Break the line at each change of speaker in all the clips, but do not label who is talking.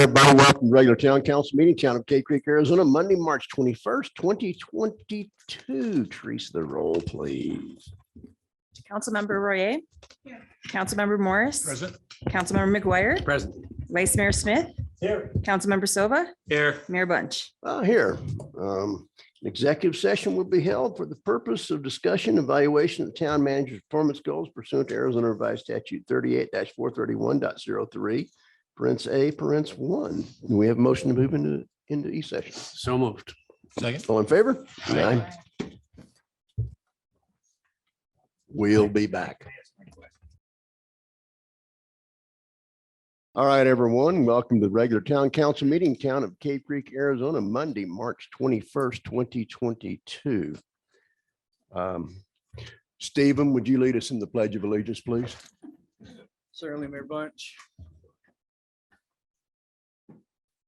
everybody. Welcome to regular town council meeting, town of Cave Creek, Arizona, Monday, March 21st, 2022. Teresa, the roll, please.
Councilmember Royer. Councilmember Morris.
Present.
Councilmember McGuire.
Present.
Vice Mayor Smith.
Here.
Councilmember Silva.
Here.
Mayor Bunch.
Here. An executive session will be held for the purpose of discussion, evaluation of the town manager's performance goals pursuant to Arizona Revised Statute 38-431.03. Parents A, parents 1. We have a motion to move into e-session.
So moved. Second.
All in favor?
Aye.
We'll be back. All right, everyone. Welcome to the regular town council meeting, town of Cave Creek, Arizona, Monday, March 21st, 2022. Stephen, would you lead us in the Pledge of Allegiance, please?
Certainly, Mayor Bunch.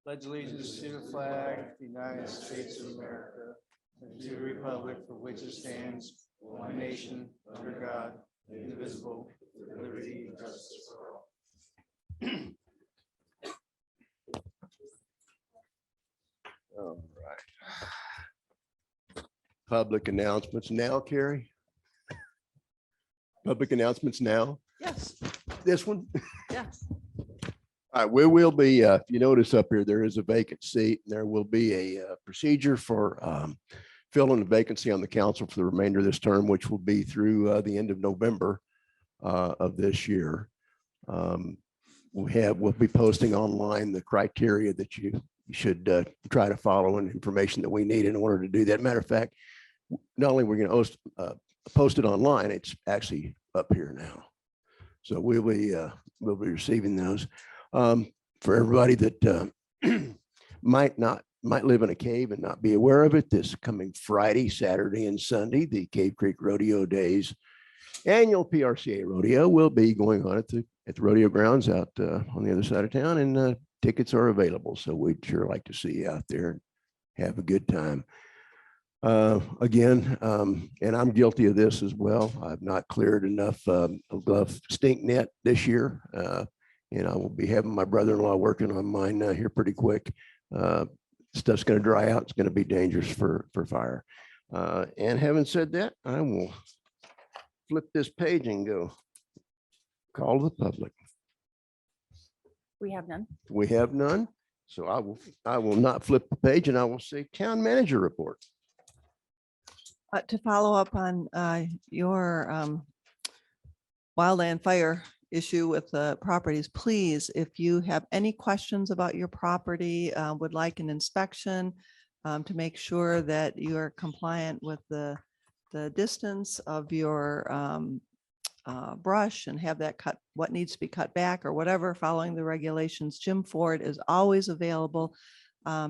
Pledge allegiance to the flag of the United States of America and to the republic for which it stands, one nation, under God, indivisible, with liberty and justice for all.
All right. Public announcements now, Carrie? Public announcements now?
Yes.
This one?
Yes.
All right, we will be, if you notice up here, there is a vacant seat. There will be a procedure for filling the vacancy on the council for the remainder of this term, which will be through the end of November of this year. We'll be posting online the criteria that you should try to follow and information that we need in order to do that. Matter of fact, not only we're going to post it online, it's actually up here now. So we'll be receiving those. For everybody that might live in a cave and not be aware of it, this coming Friday, Saturday, and Sunday, the Cave Creek Rodeo Days annual PRCA rodeo will be going on at the rodeo grounds out on the other side of town, and tickets are available. So we'd sure like to see you out there and have a good time. Again, and I'm guilty of this as well. I've not cleared enough stink net this year. And I will be having my brother-in-law working on mine here pretty quick. Stuff's going to dry out. It's going to be dangerous for fire. And having said that, I will flip this page and go call the public.
We have none.
We have none. So I will not flip the page, and I will say town manager report.
To follow up on your wildland fire issue with the properties, please, if you have any questions about your property, would like an inspection to make sure that you are compliant with the distance of your brush and have that cut, what needs to be cut back or whatever, following the regulations. Jim Ford is always available.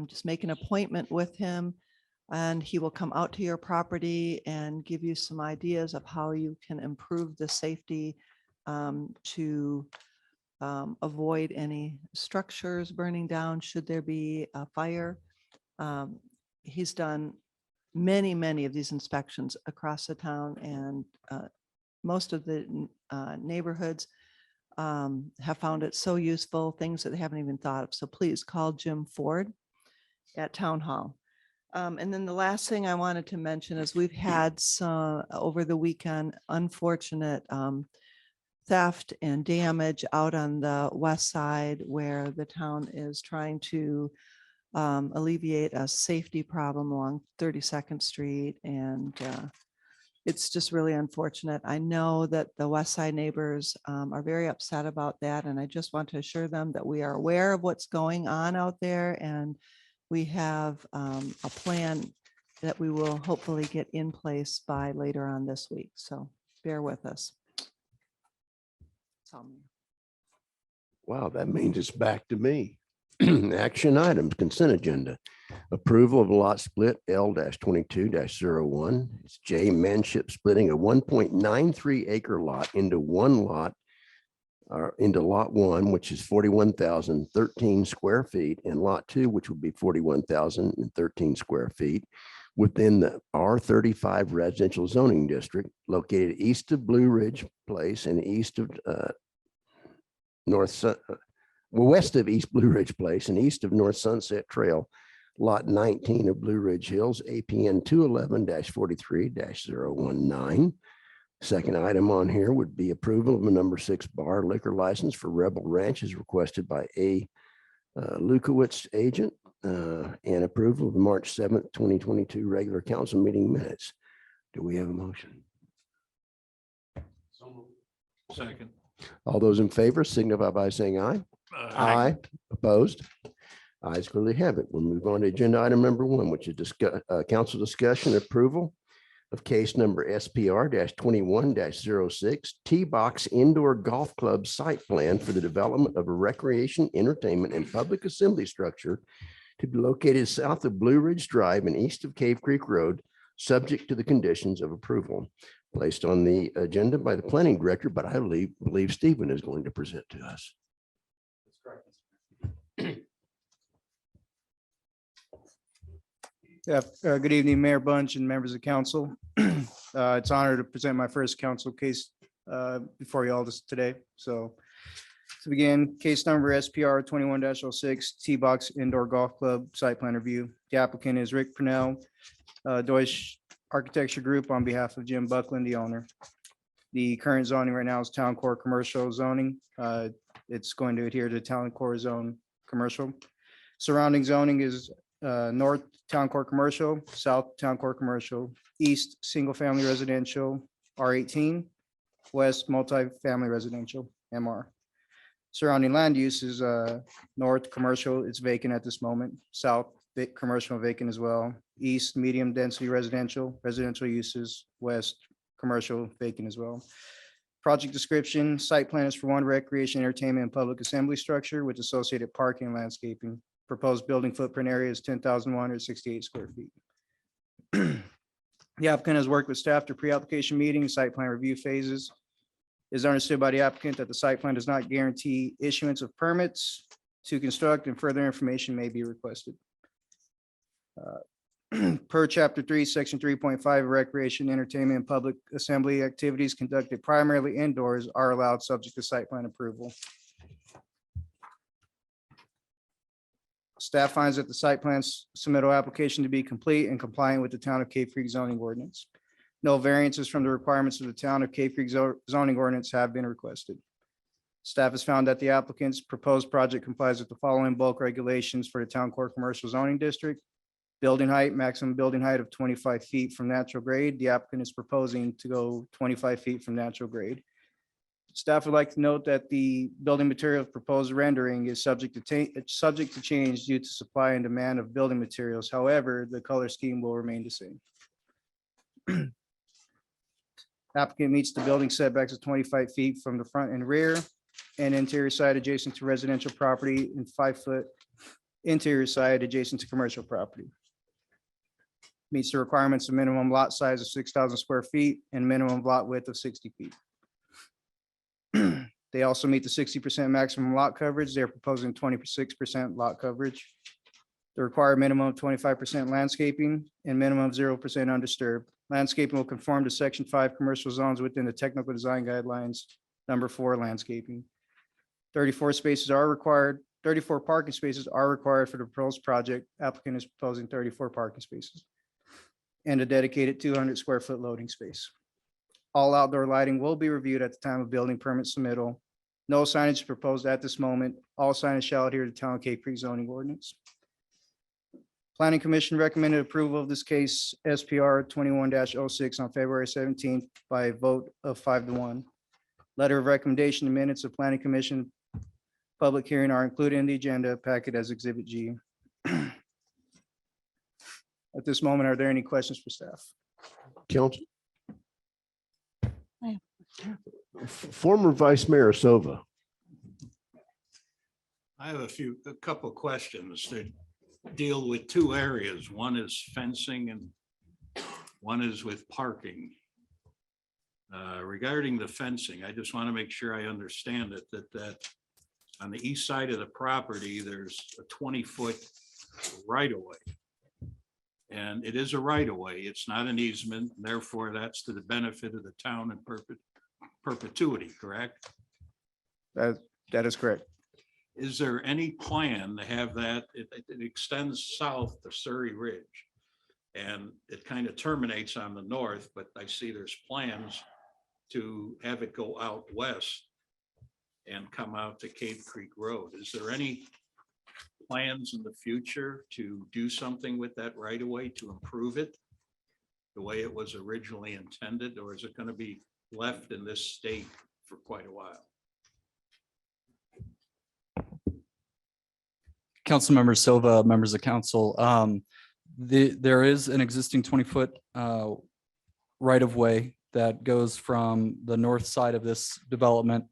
Just make an appointment with him, and he will come out to your property and give you some ideas of how you can improve the safety to avoid any structures burning down should there be a fire. He's done many of these inspections across the town, and most of the neighborhoods have found it so useful, things that they haven't even thought of. So please call Jim Ford at Town Hall. And then the last thing I wanted to mention is we've had some over the weekend unfortunate theft and damage out on the west side, where the town is trying to alleviate a safety problem along 32nd Street. And it's just really unfortunate. I know that the west side neighbors are very upset about that. And I just want to assure them that we are aware of what's going on out there. And we have a plan that we will hopefully get in place by later on this week. So bear with us.
Wow, that means it's back to me. Action items, consent agenda. Approval of lot split L-22-01. It's J Manship splitting a 1.93 acre lot into one lot, or into lot 1, which is 41,013 square feet, and lot 2, which would be 41,013 square feet, within the R35 residential zoning district located east of Blue Ridge Place and east of west of East Blue Ridge Place and east of North Sunset Trail, Lot 19 of Blue Ridge Hills, APN 211-43-019. Second item on here would be approval of a number 6 bar liquor license for Rebel Ranch as requested by A. Lukowitz agent, and approval of the March 7th, 2022 regular council meeting minutes. Do we have a motion?
Second.
All those in favor signify by saying aye. Aye. Opposed? Ayes clearly have it. We'll move on to agenda item number 1, which is council discussion approval of case number SPR-21-06 T-Box Indoor Golf Club site plan for the development of a recreation, entertainment, and public assembly structure to be located south of Blue Ridge Drive and east of Cave Creek Road, subject to the conditions of approval placed on the agenda by the planning director, but I believe Stephen is going to present to us.
Yeah, good evening, Mayor Bunch and members of council. It's an honor to present my first council case before you all this today. So to begin, case number SPR 21-06 T-Box Indoor Golf Club Site Plan Review. The applicant is Rick Purnell, Deutsch Architecture Group, on behalf of Jim Buckland, the owner. The current zoning right now is Town Core Commercial zoning. It's going to adhere to Town Core Zone Commercial. Surrounding zoning is North Town Core Commercial, South Town Core Commercial, East Single Family Residential, R18, West Multifamily Residential, MR. Surrounding land use is North Commercial, it's vacant at this moment. South Commercial vacant as well. East Medium Density Residential, residential uses. West Commercial vacant as well. Project description, site plan is for one recreation, entertainment, and public assembly structure with associated parking and landscaping. Proposed building footprint area is 10,168 square feet. The applicant has worked with staff to pre-application meetings, site plan review phases. It is understood by the applicant that the site plan does not guarantee issuance of permits to construct, and further information may be requested. Per chapter 3, section 3.5, recreation, entertainment, and public assembly activities conducted primarily indoors are allowed subject to site plan approval. Staff finds that the site plan submittal application to be complete and compliant with the town of Cave Creek zoning ordinance. No variances from the requirements of the town of Cave Creek zoning ordinance have been requested. Staff has found that the applicant's proposed project complies with the following bulk regulations for the Town Core Commercial Zoning District. Building height, maximum building height of 25 feet from natural grade. The applicant is proposing to go 25 feet from natural grade. Staff would like to note that the building material proposed rendering is subject to change due to supply and demand of building materials. However, the color scheme will remain the same. Applicant meets the building setbacks of 25 feet from the front and rear and interior side adjacent to residential property and 5-foot interior side adjacent to commercial property. Meets the requirements of minimum lot size of 6,000 square feet and minimum lot width of 60 feet. They also meet the 60% maximum lot coverage. They're proposing 26% lot coverage. The required minimum of 25% landscaping and minimum of 0% undisturbed. Landscaping will conform to section 5 commercial zones within the technical design guidelines, number 4 landscaping. 34 spaces are required. 34 parking spaces are required for the proposed project. Applicant is proposing 34 parking spaces and a dedicated 200 square foot loading space. All outdoor lighting will be reviewed at the time of building permit submittal. No signage is proposed at this moment. All signage shall adhere to Town of Cave Creek zoning ordinance. Planning Commission recommended approval of this case SPR 21-06 on February 17th by a vote of 5-1. Letter of recommendation and minutes of Planning Commission public hearing are included in the agenda packet as Exhibit G. At this moment, are there any questions for staff?
Council. Former Vice Mayor Sova.
I have a couple of questions that deal with two areas. One is fencing and one is with parking. Regarding the fencing, I just want to make sure I understand it, that on the east side of the property, there's a 20-foot right-of-way. And it is a right-of-way. It's not an easement. Therefore, that's to the benefit of the town in perpetuity, correct?
That is correct.
is there any plan to have that, it extends south to Surrey Ridge? And it kind of terminates on the north, but I see there's plans to have it go out west and come out to Cave Creek Road. Is there any plans in the future to do something with that right of way to improve it the way it was originally intended, or is it going to be left in this state for quite a while?
Councilmember Silva, members of council, there is an existing 20-foot right of way that goes from the north side of this development.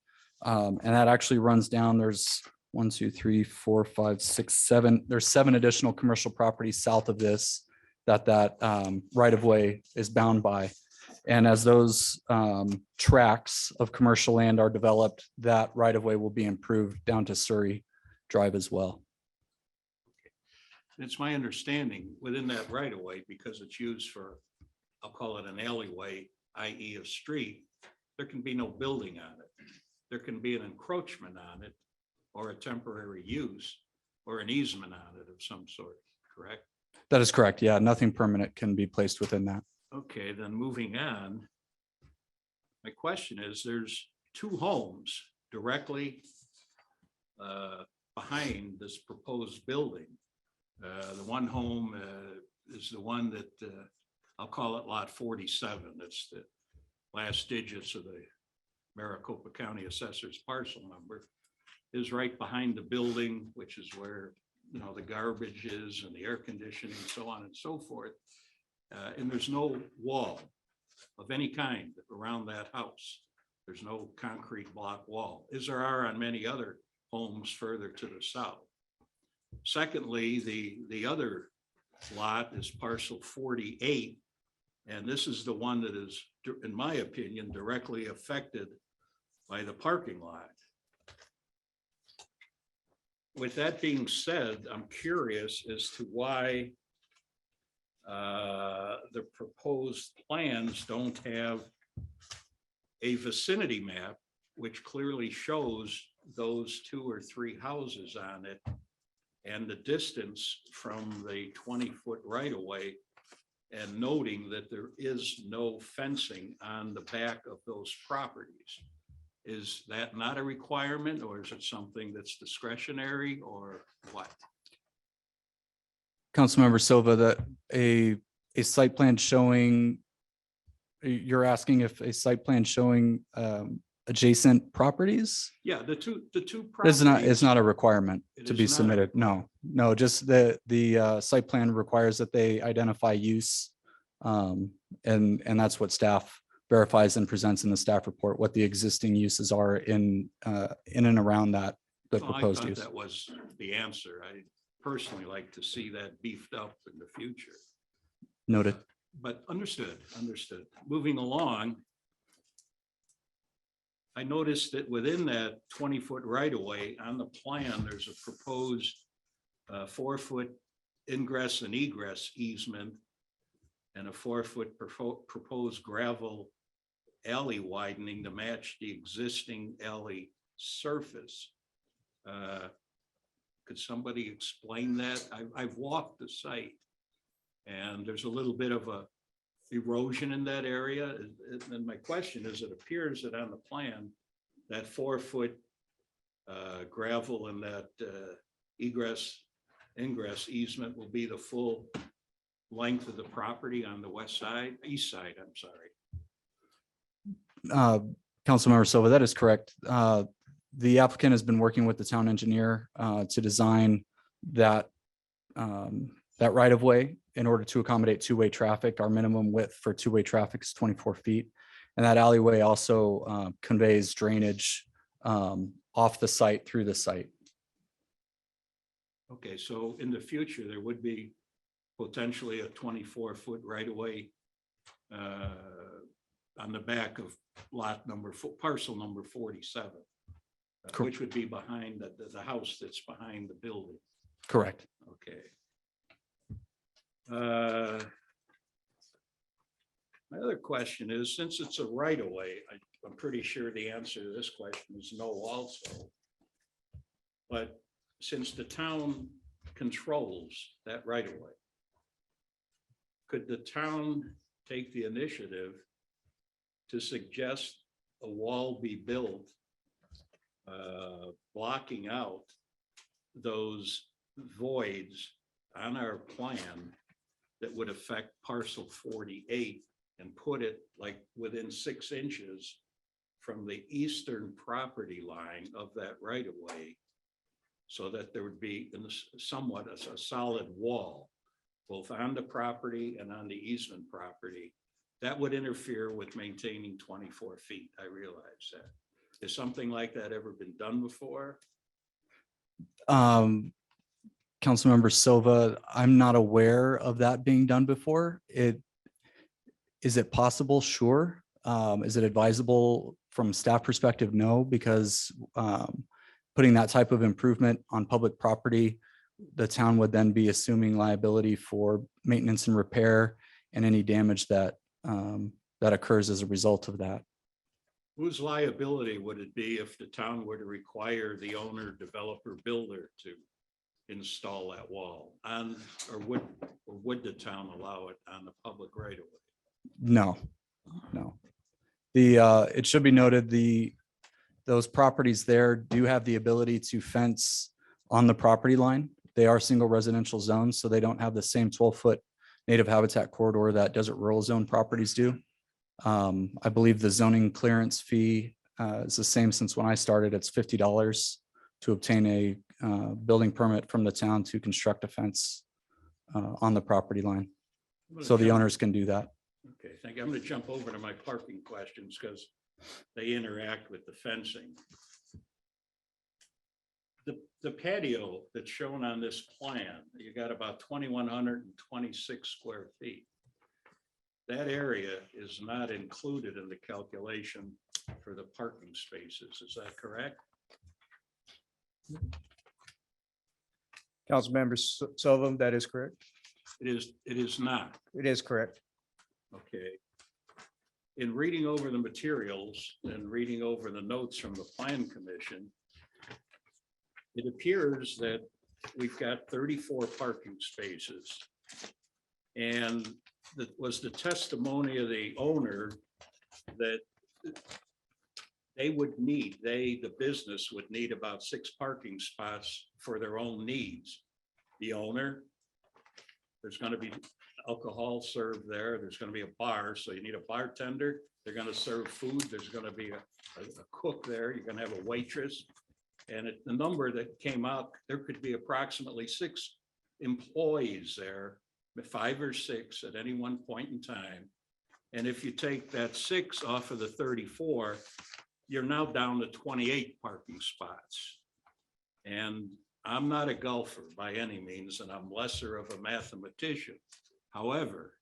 And that actually runs down. There's 1, 2, 3, 4, 5, 6, 7. There's 7 additional commercial properties south of this that right of way is bound by. And as those tracts of commercial land are developed, that right of way will be improved down to Surrey Drive as well.
It's my understanding within that right of way, because it's used for, I'll call it an alleyway, i.e. a street, there can be no building on it. There can be an encroachment on it or a temporary use or an easement on it of some sort, correct?
That is correct. Yeah, nothing permanent can be placed within that.
Okay, then moving on. My question is, there's 2 homes directly behind this proposed building. The one home is the one that I'll call it lot 47. That's the last digits of the Maricopa County Assessor's parcel number, is right behind the building, which is where, you know, the garbage is and the air conditioning, so on and so forth. And there's no wall of any kind around that house. There's no concrete block wall, as there are on many other homes further to the south. Secondly, the other lot is parcel 48. And this is the one that is, in my opinion, directly affected by the parking lot. With that being said, I'm curious as to why the proposed plans don't have a vicinity map, which clearly shows those 2 or 3 houses on it and the distance from the 20-foot right of way, and noting that there is no fencing on the back of those properties. Is that not a requirement, or is it something that's discretionary, or what?
Councilmember Silva, that a site plan showing, you're asking if a site plan showing adjacent properties?
Yeah, the two
It's
properties.
not a requirement
It
to
is
be
not a
submitted. No, just the site plan requires that they identify use. And that's what staff verifies and presents in the staff report, what the existing uses are in and around the
Well, I
proposed
thought
use.
that was the answer. I personally like to see that beefed up in the future.
Noted.
But understood. Moving along, I noticed that within that 20-foot right of way on the plan, there's a proposed 4-foot ingress and egress easement and a 4-foot proposed gravel alley widening to match the existing alley surface. Could somebody explain that? I've walked the site and there's a little bit of a erosion in that area. And my question is, it appears that on the plan, that 4-foot gravel and that ingress easement will be the full length of the property on the east side, I'm sorry.
Councilmember Silva, that is correct. The applicant has been working with the town engineer to design that right of way in order to accommodate 2-way traffic. Our minimum width for 2-way traffic is 24 feet. And that alleyway also conveys drainage off the site through the site.
Okay, so in the future, there would be potentially a 24-foot right of way on the back of parcel number 47, which would be behind the house that's behind the building.
Correct.
Okay. My other question is, since it's a right of way, I'm pretty sure the answer to this question is no also. But since the town controls that right of way, could the town take the initiative to suggest a wall be built, blocking out those voids on our plan that would affect parcel 48 and put it like within 6 inches from the eastern property line of that right of way, so that there would be somewhat a solid wall, both on the property and on the easement property. That would interfere with maintaining 24 feet. I realize that. Has something like that ever been done before?
Councilmember Silva, I'm not aware of that being done before. Is it possible? Sure. Is it advisable from staff perspective? No, because putting that type of improvement on public property, the town would then be assuming liability for maintenance and repair and any damage that that occurs as a result of that.
Whose liability would it be if the town were to require the owner, developer, builder to install that wall on, or would the town allow it on the public right of way?
No. It should be noted, those properties there do have the ability to fence on the property line. They are single residential zones, so they don't have the same 12-foot native habitat corridor that desert rural zone properties do. I believe the zoning clearance fee is the same since when I started. It's $50 to obtain a building permit from the town to construct a fence on the property line. So the owners can do that.
Okay, thank you. I'm going to jump over to my parking questions because they interact with the fencing. The patio that's shown on this plan, you got about 2,126 square feet. That area is not included in the calculation for the parking spaces. Is that correct?
Councilmember Silva, that is correct.
It is not.
It is correct.
Okay. In reading over the materials and reading over the notes from the Plan Commission, it appears that we've got 34 parking spaces. And that was the testimony of the owner that the business would need about 6 parking spots for their own needs. The owner, there's going to be alcohol served there. There's going to be a bar, so you need a bartender. They're going to serve food. There's going to be a cook there. You're going to have a waitress. And the number that came out, there could be approximately 6 employees there, 5 or 6 at any one point in time. And if you take that 6 off of the 34, you're now down to 28 parking spots. And I'm not a golfer by any means, and I'm lesser of a mathematician. However,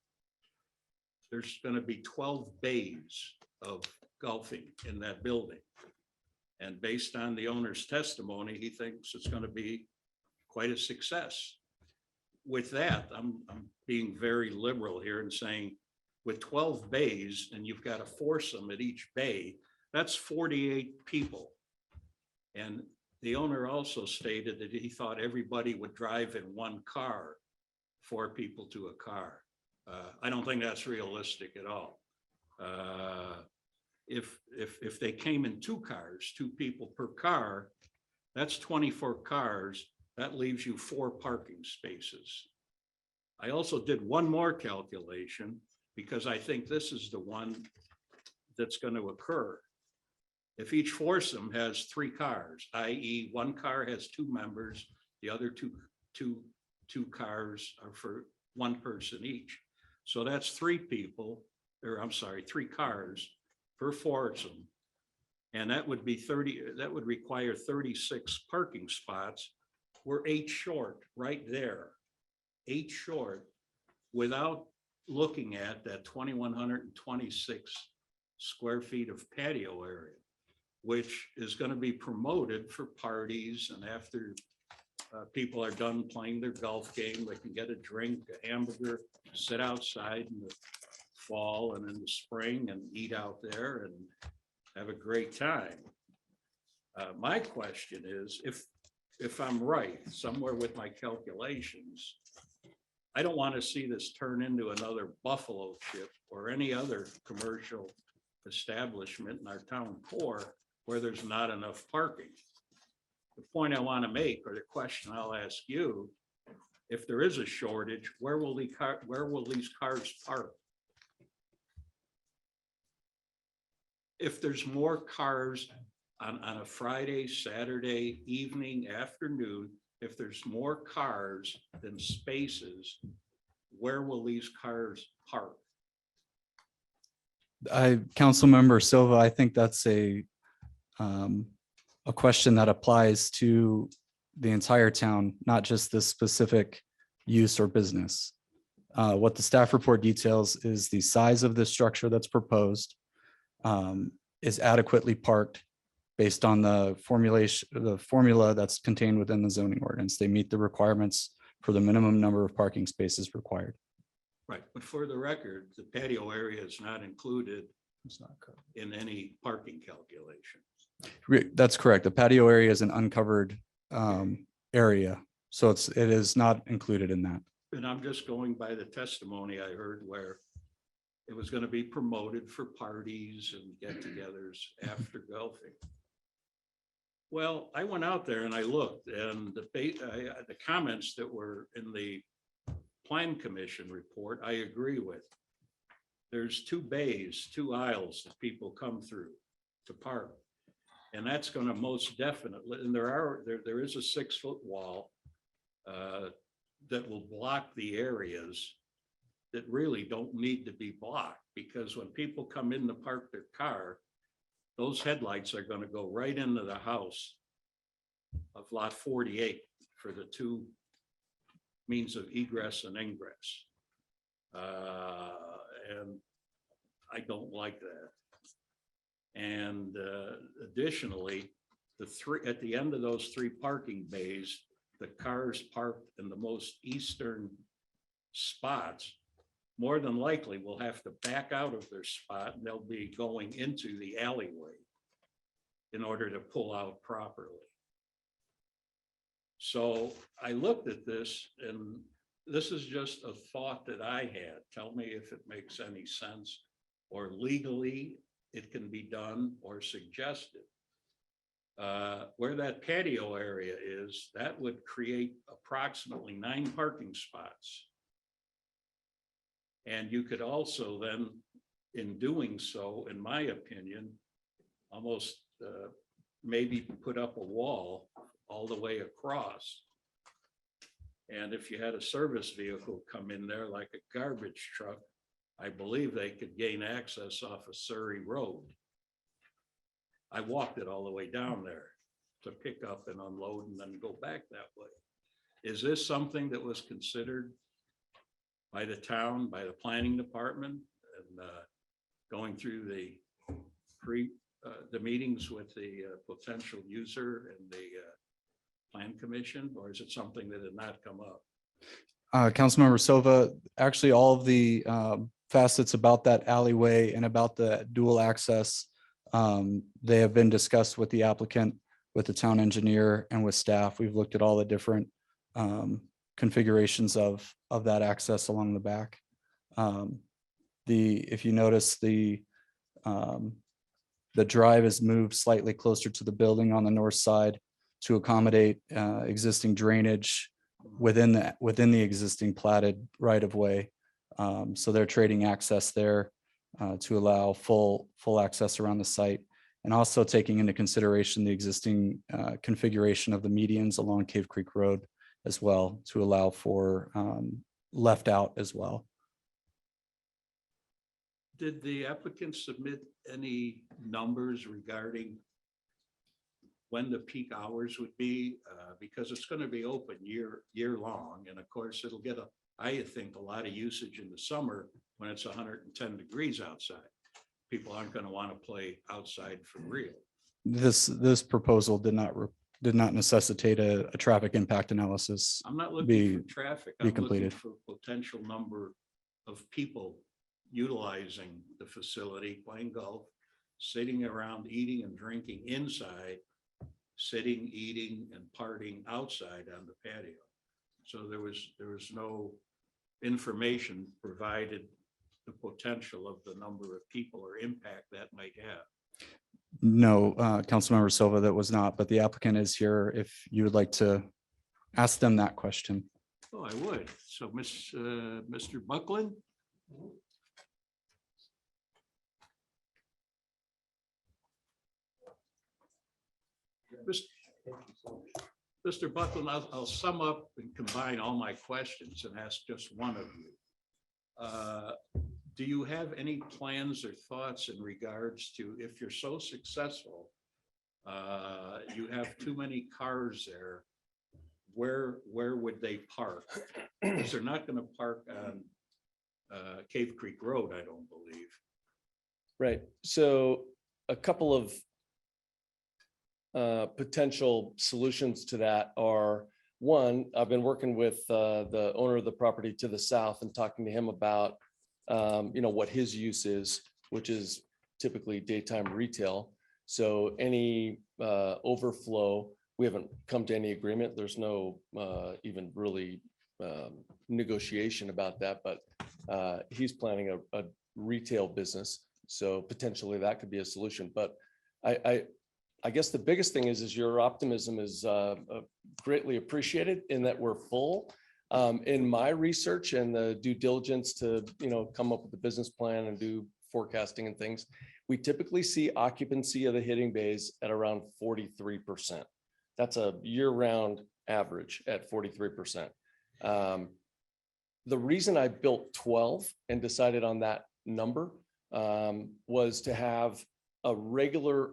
there's going to be 12 bays of golfing in that building. And based on the owner's testimony, he thinks it's going to be quite a success. With that, I'm being very liberal here and saying with 12 bays and you've got a foursome at each bay, that's 48 people. And the owner also stated that he thought everybody would drive in one car, 4 people to a car. I don't think that's realistic at all. If they came in 2 cars, 2 people per car, that's 24 cars. That leaves you 4 parking spaces. I also did one more calculation because I think this is the one that's going to occur. If each foursome has 3 cars, i.e. one car has 2 members, the other two cars are for 1 person each. So that's 3 people, or I'm sorry, 3 cars per foursome. And that would be that would require 36 parking spots. We're 8 short right there, 8 short without looking at that 2,126 square feet of patio area, which is going to be promoted for parties. And after people are done playing their golf game, they can get a drink, a hamburger, sit outside in the fall and in the spring and eat out there and have a great time. My question is, if I'm right, somewhere with my calculations, I don't want to see this turn into another Buffalo chip or any other commercial establishment in our town core where there's not enough parking. The point I want to make, or the question I'll ask you, if there is a shortage, where will these cars park? If there's more cars on a Friday, Saturday, evening, afternoon, if there's more cars than spaces, where will these cars park?
Councilmember Silva, I think that's a question that applies to the entire town, not just this specific use or business. What the staff report details is the size of the structure that's proposed is adequately parked based on the formula that's contained within the zoning ordinance. They meet the requirements for the minimum number of parking spaces required.
Right, but for the record, the patio area is not included in any parking calculation.
That's correct. The patio area is an uncovered area, so it is not included in that.
And I'm just going by the testimony I heard where it was going to be promoted for parties and get-togethers after golfing. Well, I went out there and I looked, and the comments that were in the Plan Commission report, I agree with. There's 2 bays, 2 aisles that people come through to park. And that's going to most definitely, and there is a 6-foot wall that will block the areas that really don't need to be blocked, because when people come in to park their car, those headlights are going to go right into the house of lot 48 for the 2 means of egress and ingress. And I don't like that. And additionally, at the end of those 3 parking bays, the cars parked in the most eastern spots more than likely will have to back out of their spot, and they'll be going into the alleyway in order to pull out properly. So I looked at this, and this is just a thought that I had. Tell me if it makes any sense, or legally it can be done or suggested. Where that patio area is, that would create approximately 9 parking spots. And you could also then, in doing so, in my opinion, almost maybe put up a wall all the way across. And if you had a service vehicle come in there like a garbage truck, I believe they could gain access off of Surrey Road. I walked it all the way down there to pick up and unload and then go back that way. Is this something that was considered by the town, by the planning department, and going through the meetings with the potential user and the plan commission, or is it something that did not come up?
Councilmember Silva, actually all of the facets about that alleyway and about the dual access, they have been discussed with the applicant, with the town engineer, and with staff. We've looked at all the different configurations of that access along the back. If you notice, the drive is moved slightly closer to the building on the north side to accommodate existing drainage within the existing platted right of way. So they're trading access there to allow full access around the site, and also taking into consideration the existing configuration of the medians along Cave Creek Road as well, to allow for left out as well.
Did the applicant submit any numbers regarding when the peak hours would be? Because it's going to be open year long. And of course, it'll get I think a lot of usage in the summer when it's 110 degrees outside. People aren't going to want to play outside for real.
This proposal did not necessitate a traffic impact analysis.
I'm not looking for traffic. I'm looking
completed.
for potential number of people utilizing the facility, playing golf, sitting around, eating and drinking inside, sitting, eating, and partying outside on the patio. So there was no information provided the potential of the number of people or impact that might have.
No, Councilmember Silva, that was not, but the applicant is here if you would like to ask them that question.
Oh, I would. So Mr. Buckland? Mr. Buckland, I'll sum up and combine all my questions and ask just one of you. Do you have any plans or thoughts in regards to, if you're so successful, you have too many cars there, where would they park? Because they're not going to park on Cave Creek Road, I don't believe.
Right. So a couple of potential solutions to that are, one, I've been working with the owner of the property to the south and talking to him about what his use is, which is typically daytime retail. So any overflow, we haven't come to any agreement. There's no even really negotiation about that, but he's planning a retail business. So potentially that could be a solution. But I guess the biggest thing is your optimism is greatly appreciated in that we're full. In my research and the due diligence to, come up with the business plan and do forecasting and things, we typically see occupancy of the hitting bays at around 43%. That's a year-round average at 43%. The reason I built 12 and decided on that number was to have a regular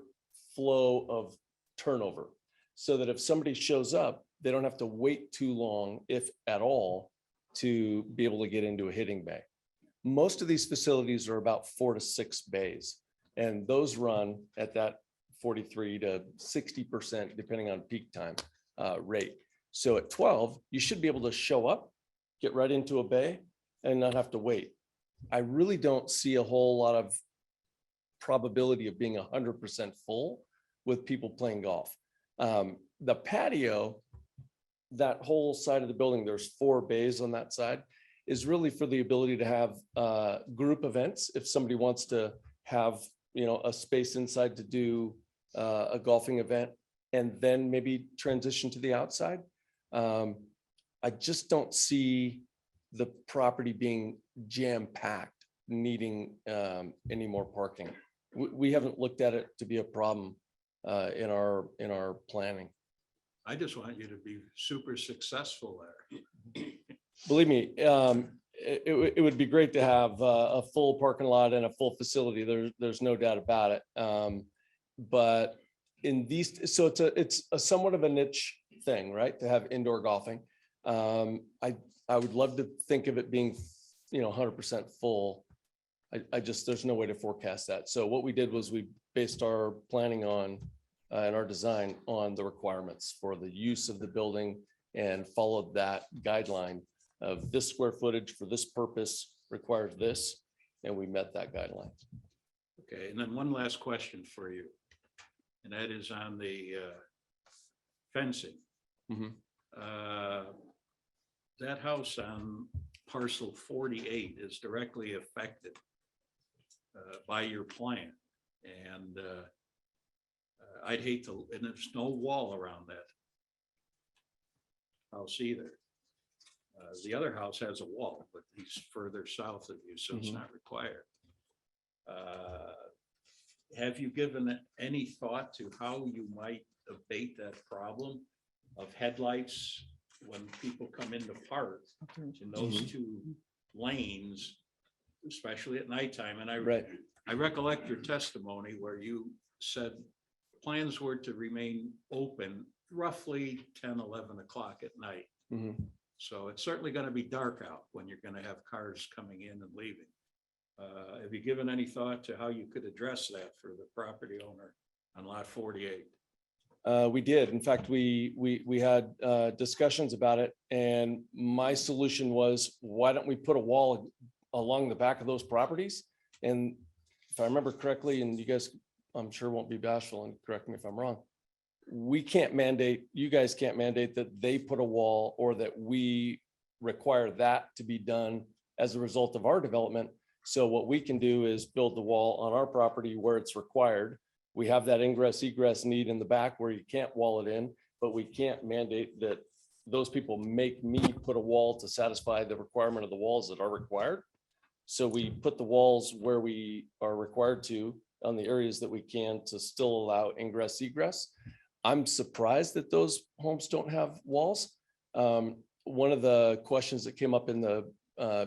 flow of turnover, so that if somebody shows up, they don't have to wait too long, if at all, to be able to get into a hitting bay. Most of these facilities are about 4 to 6 bays, and those run at that 43 to 60%, depending on peak time rate. So at 12, you should be able to show up, get right into a bay, and not have to wait. I really don't see a whole lot of probability of being 100% full with people playing golf. The patio, that whole side of the building, there's 4 bays on that side, is really for the ability to have group events. If somebody wants to have, a space inside to do a golfing event and then maybe transition to the outside. I just don't see the property being jam-packed, needing any more parking. We haven't looked at it to be a problem in our planning.
I just want you to be super successful there.
Believe me, it would be great to have a full parking lot and a full facility. There's no doubt about it. But in these, so it's a somewhat of a niche thing, right? To have indoor golfing. I would love to think of it being, 100% full. There's no way to forecast that. So what we did was we based our planning on and our design on the requirements for the use of the building and followed that guideline of this square footage for this purpose requires this, and we met that guideline.
Okay, and then one last question for you, and that is on the fencing.
Mhm.
That house on parcel 48 is directly affected by your plan, and I'd hate to, and there's no wall around that house either. The other house has a wall, but he's further south of you, so it's not required. Have you given any thought to how you might abate that problem of headlights when people come into park in those 2 lanes, especially at nighttime? And I recollect your testimony where you said plans were to remain open roughly 10, 11 o'clock at night. So it's certainly going to be dark out when you're going to have cars coming in and leaving. Have you given any thought to how you could address that for the property owner on lot 48?
We did. In fact, we had discussions about it, and my solution was, why don't we put a wall along the back of those properties? And if I remember correctly, and you guys, I'm sure won't be bashful and correct me if I'm wrong, we can't mandate, you guys can't mandate that they put a wall or that we require that to be done as a result of our development. So what we can do is build the wall on our property where it's required. We have that ingress egress need in the back where you can't wall it in, but we can't mandate that those people make me put a wall to satisfy the requirement of the walls that are required. So we put the walls where we are required to on the areas that we can to still allow ingress egress. I'm surprised that those homes don't have walls. One of the questions that came up in the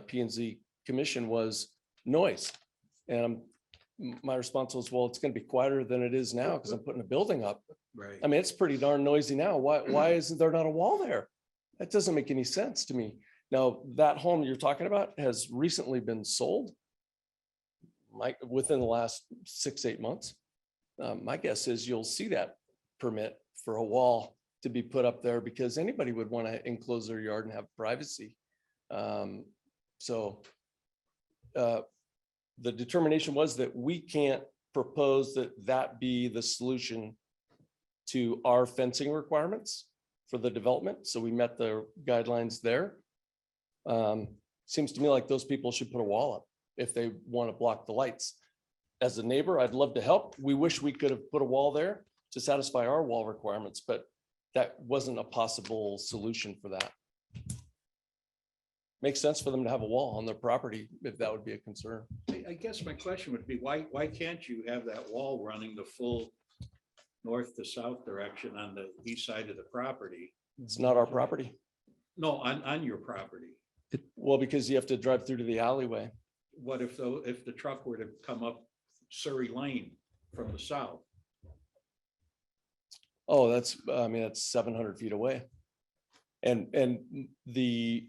P and Z commission was noise. And my response was, well, it's going to be quieter than it is now because I'm putting a building up.
Right.
I mean, it's pretty darn noisy now. Why isn't there not a wall there? That doesn't make any sense to me. Now, that home you're talking about has recently been sold. Within the last 6-8 months. My guess is you'll see that permit for a wall to be put up there because anybody would want to enclose their yard and have privacy. So the determination was that we can't propose that be the solution to our fencing requirements for the development. So we met the guidelines there. Seems to me like those people should put a wall up if they want to block the lights. As a neighbor, I'd love to help. We wish we could have put a wall there to satisfy our wall requirements, but that wasn't a possible solution for that. Makes sense for them to have a wall on their property if that would be a concern.
I guess my question would be, why can't you have that wall running the full north to south direction on the east side of the property?
It's not our property.
No, on your property.
Well, because you have to drive through to the alleyway.
What if the truck were to come up Surrey Lane from the south?
Oh, that's 700 feet away. And the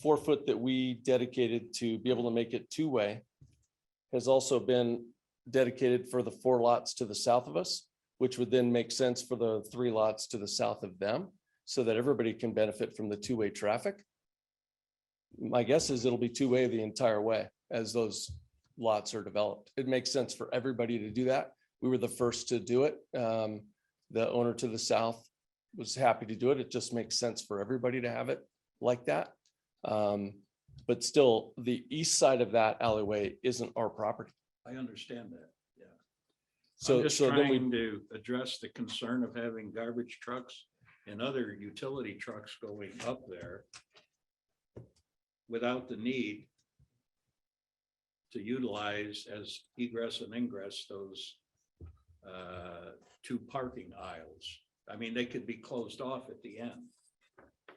4 foot that we dedicated to be able to make it two-way has also been dedicated for the 4 lots to the south of us, which would then make sense for the 3 lots to the south of them so that everybody can benefit from the two-way traffic. My guess is it'll be two-way the entire way as those lots are developed. It makes sense for everybody to do that. We were the first to do it. The owner to the south was happy to do it. It just makes sense for everybody to have it like that. But still, the east side of that alleyway isn't our property.
I understand that. Yeah.
So,
I'm just
so then we,
trying to address the concern of having garbage trucks and other utility trucks going up there without the need to utilize as egress and ingress those 2 parking aisles. I mean, they could be closed off at the end.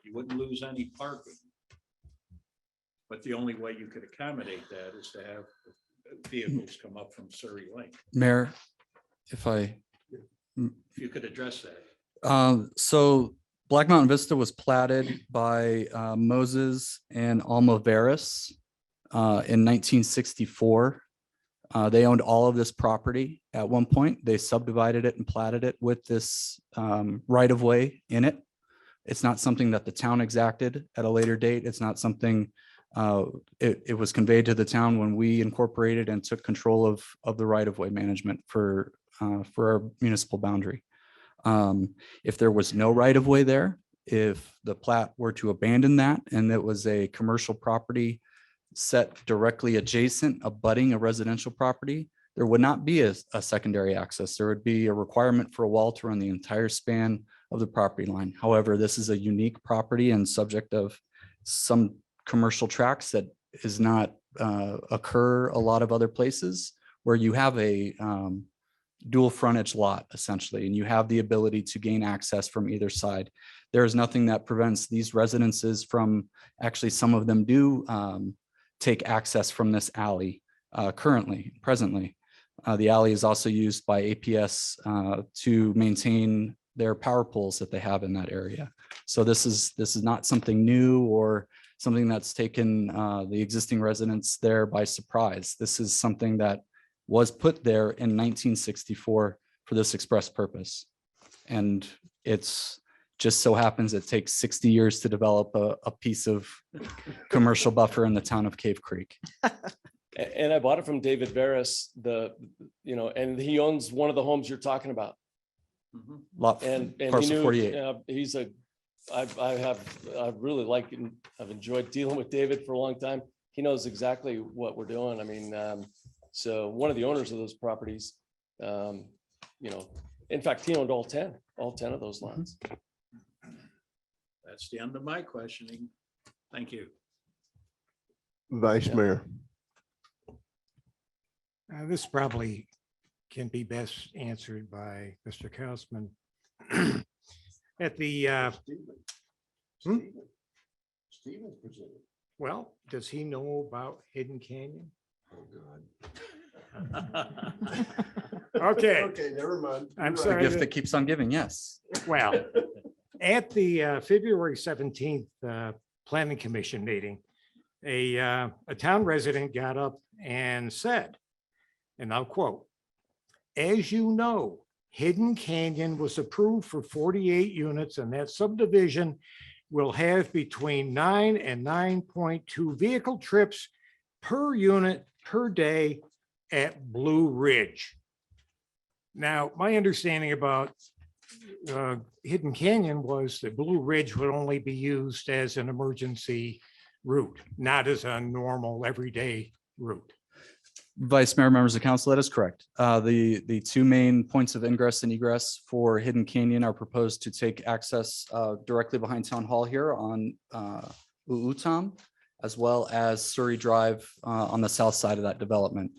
You wouldn't lose any parking. But the only way you could accommodate that is to have vehicles come up from Surrey Lane.
Mayor,
If you could address that.
so Black Mountain Vista was platted by Moses and Alma Veris in 1964. They owned all of this property at one point. They subdivided it and platted it with this right of way in it. It's not something that the town exacted at a later date. It's not something, it was conveyed to the town when we incorporated and took control of the right of way management for our municipal boundary. If there was no right of way there, if the plat were to abandon that and it was a commercial property set directly adjacent, abutting a residential property, there would not be a secondary access. There would be a requirement for a wall to run the entire span of the property line. However, this is a unique property and subject of some commercial tracts that is not occur a lot of other places where you have a dual frontage lot essentially, and you have the ability to gain access from either side. There is nothing that prevents these residences from, actually some of them do take access from this alley presently. The alley is also used by APS to maintain their power poles that they have in that area. So this is not something new or something that's taken the existing residents there by surprise. This is something that was put there in 1964 for this express purpose. And it's just so happens it takes 60 years to develop a piece of commercial buffer in the town of Cave Creek.
and I bought it from David Veris, and he owns one of the homes you're talking about.
Mhm.
lot
And he
parcel
knew,
48.
he's I've really liked, and I've enjoyed dealing with David for a long time. He knows exactly what we're doing. I mean, so one of the owners of those properties, in fact, he owned all 10 of those lots.
That's the end of my questioning. Thank you.
Vice
Yeah.
Mayor.
This probably can be best answered by Mr. Kaufman. At the, well, does he know about Hidden Canyon? Okay,
Okay, never mind.
I'm
The
sorry.
gift that keeps on giving, yes.
Well, at the February 17th Planning Commission meeting, a town resident got up and said, and I'll quote, "As you know, Hidden Canyon was approved for 48 units, and that subdivision will have between 9 and 9.2 vehicle trips per unit per day at Blue Ridge." Now, my understanding about Hidden Canyon was that Blue Ridge would only be used as an emergency route, not as a normal everyday route.
Vice Mayor, members of council, that is correct. The two main points of ingress and egress for Hidden Canyon are proposed to take access directly behind Town Hall here on Uutam, as well as Surrey Drive on the south side of that development.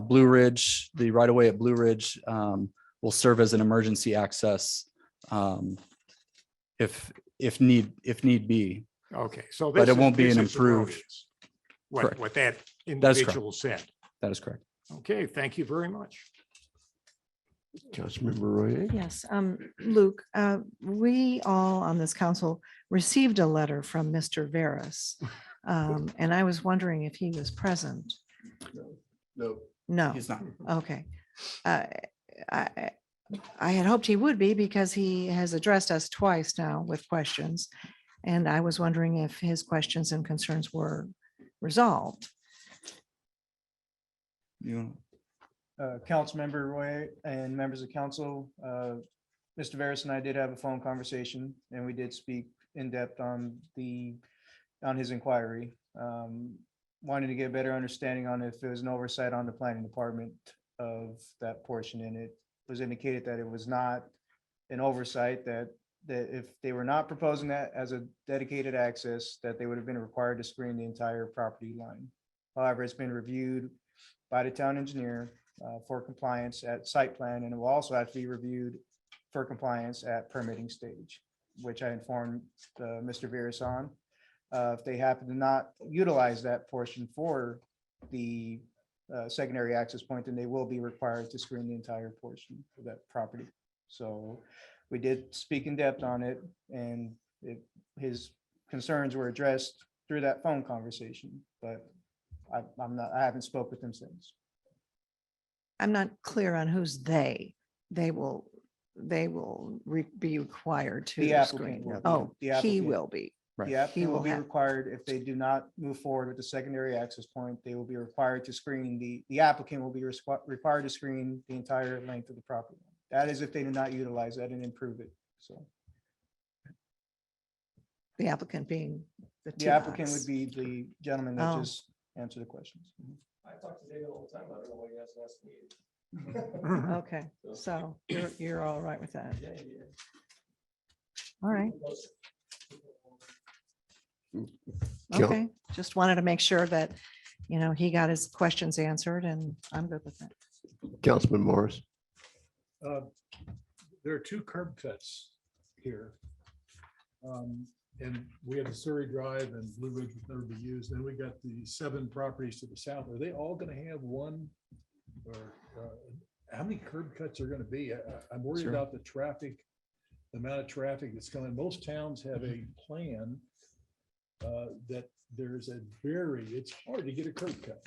Blue Ridge, the right of way at Blue Ridge will serve as an emergency access if need be.
Okay, so.
But
this
it
is-
won't be
this
an
is
improved-
erroneous, What,
Correct.
what that
correct.
individual said.
That is correct.
Okay, thank you very much.
Councilmember Royer.
Yes, Luke, we all on this council received a letter from Mr. Veras. And I was wondering if he was present.
No.
No,
He's not.
okay. I had hoped he would be because he has addressed us twice now with questions. And I was wondering if his questions and concerns were resolved.
You-
Councilmember Roy and members of council, Mr. Veras and I did have a phone conversation and we did speak in depth on his inquiry. Wanted to get a better understanding on if there was an oversight on the planning department of that portion, and it was indicated that it was not an oversight, that if they were not proposing that as a dedicated access, that they would have been required to screen the entire property line. However, it's been reviewed by the town engineer for compliance at site plan, and it will also have to be reviewed for compliance at permitting stage, which I informed Mr. Veras on. If they happen to not utilize that portion for the secondary access point, then they will be required to screen the entire portion of that property. So we did speak in depth on it, and his concerns were addressed through that phone conversation, but I haven't spoke with him since.
I'm not clear on who's they. They will be required to.
The applicant
screen.
will be.
Oh,
The
he
applicant.
will be.
Right.
The applicant will
will
be
have-
required, if they do not move forward with the secondary access point, they will be required to screen the applicant will be required to screen the entire length of the property. That is if they do not utilize that and improve it. So
The applicant being the
the applicant would
TDOTs.
be the gentleman that
Oh.
just answered the questions.
I talk to David all the time. I don't know why he hasn't asked me.
Okay, so you're all right with that. All right.
Joe?
Okay, just wanted to make sure that, he got his questions answered and I'm good with it.
Councilman Morris.
There are two curb cuts here. And we have the Surrey Drive and Blue Ridge will never be used. Then we got the 7 properties to the south. Are they all going to have one? Or how many curb cuts are going to be? I'm worried
Sure.
about the traffic, the amount of traffic that's coming. Most towns have a plan that there's it's hard to get a curb cut.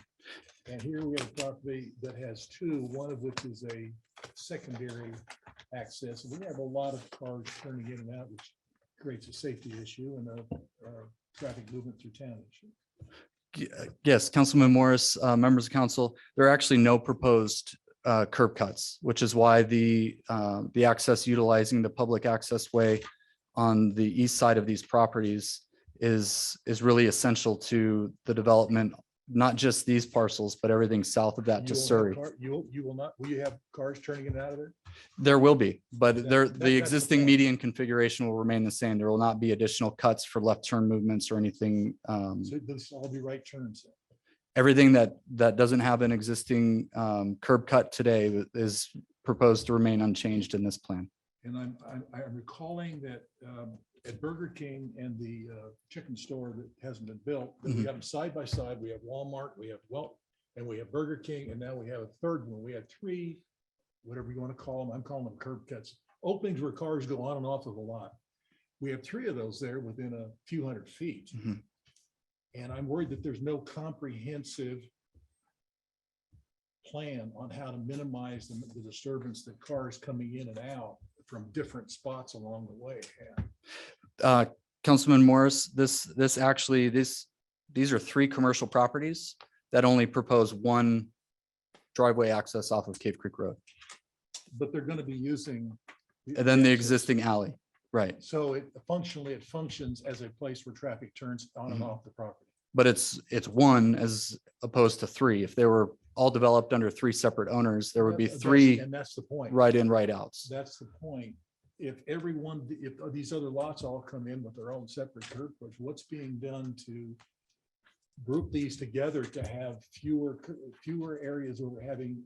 And here we have a property that has 2, one of which is a secondary access. We have a lot of cars turning in and out, which creates a safety issue and a traffic movement through town issue.
Yes, Councilman Morris, members of council, there are actually no proposed curb cuts, which is why the access utilizing the public access way on the east side of these properties is really essential to the development, not just these parcels, but everything south of that to
You won't have
Surrey.
You will not, will you have cars turning in and out of there?
There will be, but
that's
the
the
existing
plan.
median configuration will remain the same. There will not be additional cuts for left turn movements or anything.
So this will all be right turns.
Everything that doesn't have an existing curb cut today is proposed to remain unchanged in this plan.
And I'm recalling that at Burger King and the chicken store that hasn't been built, that we
Mhm.
got them side by side. We have Walmart, we have and we have Burger King, and now we have a third one. We had three, whatever you want to call them. I'm calling them curb cuts. Openings where cars go on and off of a lot. We have three of those there within a few hundred feet.
Mhm.
And I'm worried that there's no comprehensive plan on how to minimize the disturbance that cars coming in and out from different spots along the way have.
Councilman Morris, these are three commercial properties that only propose one driveway access off of Cave Creek Road.
But they're going to be using.
And then the
access.
existing alley, right?
So it functions as a place where traffic turns on and off the property.
But it's one as opposed to three. If they were all developed under three separate owners, there would be three
And that's the point.
right in, right outs.
That's the point. If these other lots all come in with their own separate curb cuts, what's being done to group these together to have fewer areas where we're having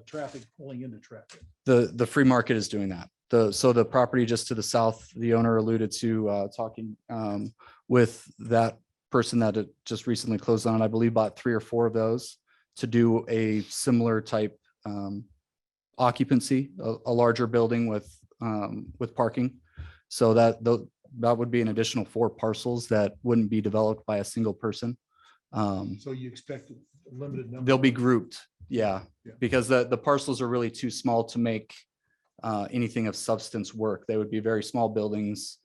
traffic pulling into traffic?
The free market is doing that. So the property just to the south, the owner alluded to talking with that person that it just recently closed on, I believe bought 3 or 4 of those to do a similar type occupancy, a larger building with parking. So that would be an additional 4 parcels that wouldn't be developed by a single person.
So you expect a limited number?
They'll be grouped, yeah,
Yeah.
because the parcels are really too small to make anything of substance work. They would be very small buildings,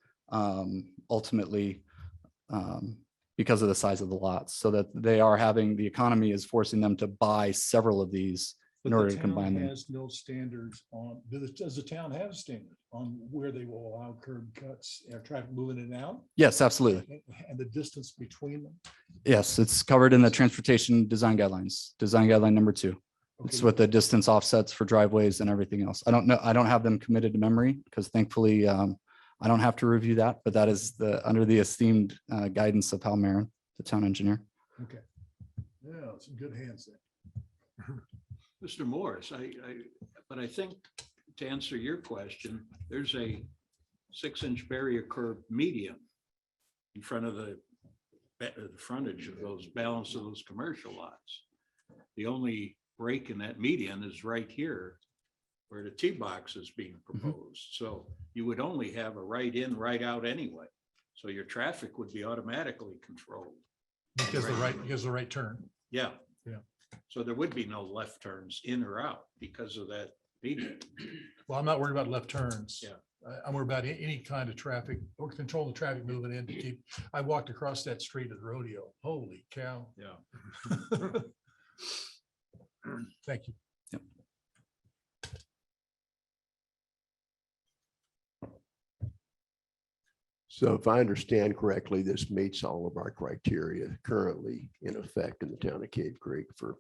ultimately, because of the size of the lots, so that the economy is forcing them to buy several of these
But
in
the
order to
town
combine them.
has no standards on, does the town have a standard on where they will allow curb cuts, traffic moving in and out?
Yes, absolutely.
And the distance between them?
Yes, it's covered in the transportation design guidelines, design guideline number 2. It's
Okay.
with the distance offsets for driveways and everything else. I don't know, I don't have them committed to memory because thankfully I don't have to review that, but that is under the esteemed guidance of Hal Marin, the town engineer.
Okay. Yeah, it's in good hands then.
Mr. Morris, but I think to answer your question, there's a 6-inch barrier curb median in front of the frontage of those balance of those commercial lots. The only break in that median is right here where the tee box is being proposed. So you would only have a right in, right out anyway. So your traffic would be automatically controlled.
Because the right turn.
Yeah.
Yeah.
So there would be no left turns in or out because of that median.
Well, I'm not worried about left turns.
Yeah.
I'm worried about any kind of traffic or control the traffic moving in to keep. I walked across that street at Rodeo. Holy cow.
Yeah.
Thank you.
So if I understand correctly, this meets all of our criteria currently in effect in the town of Cave Creek for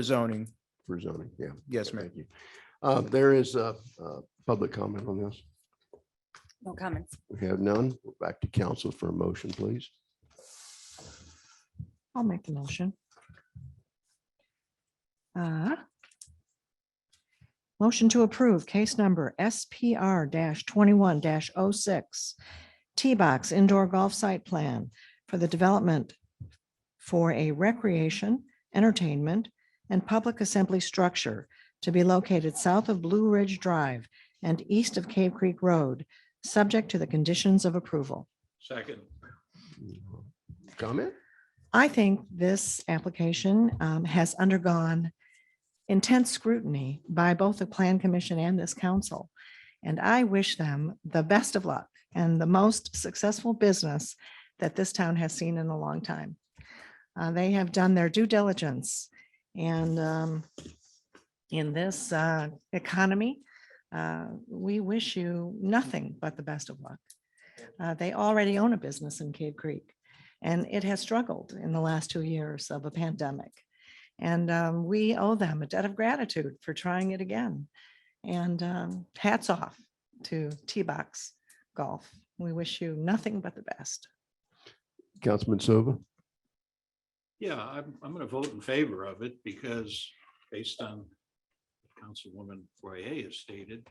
zoning.
zoning. Yeah.
Yes, ma'am.
Thank you. There is a public comment on this.
No comments.
We have none. We're back to council for a motion, please.
I'll make the motion. Motion to approve case number SPR 21-06 T-Box Indoor Golf Site Plan for the development for a recreation, entertainment, and public assembly structure to be located south of Blue Ridge Drive and east of Cave Creek Road, subject to the conditions of approval.
Second.
Comment?
I think this application has undergone intense scrutiny by both the Plan Commission and this council. And I wish them the best of luck and the most successful business that this town has seen in a long time. They have done their due diligence And in this economy, we wish you nothing but the best of luck. They already own a business in Cave Creek, and it has struggled in the last 2 years of a pandemic. And we owe them a debt of gratitude for trying it again. And hats off to T-Box Golf. We wish you nothing but the best.
Councilman Silva.
Yeah, I'm going to vote in favor of it because based on Councilwoman Foyer has stated,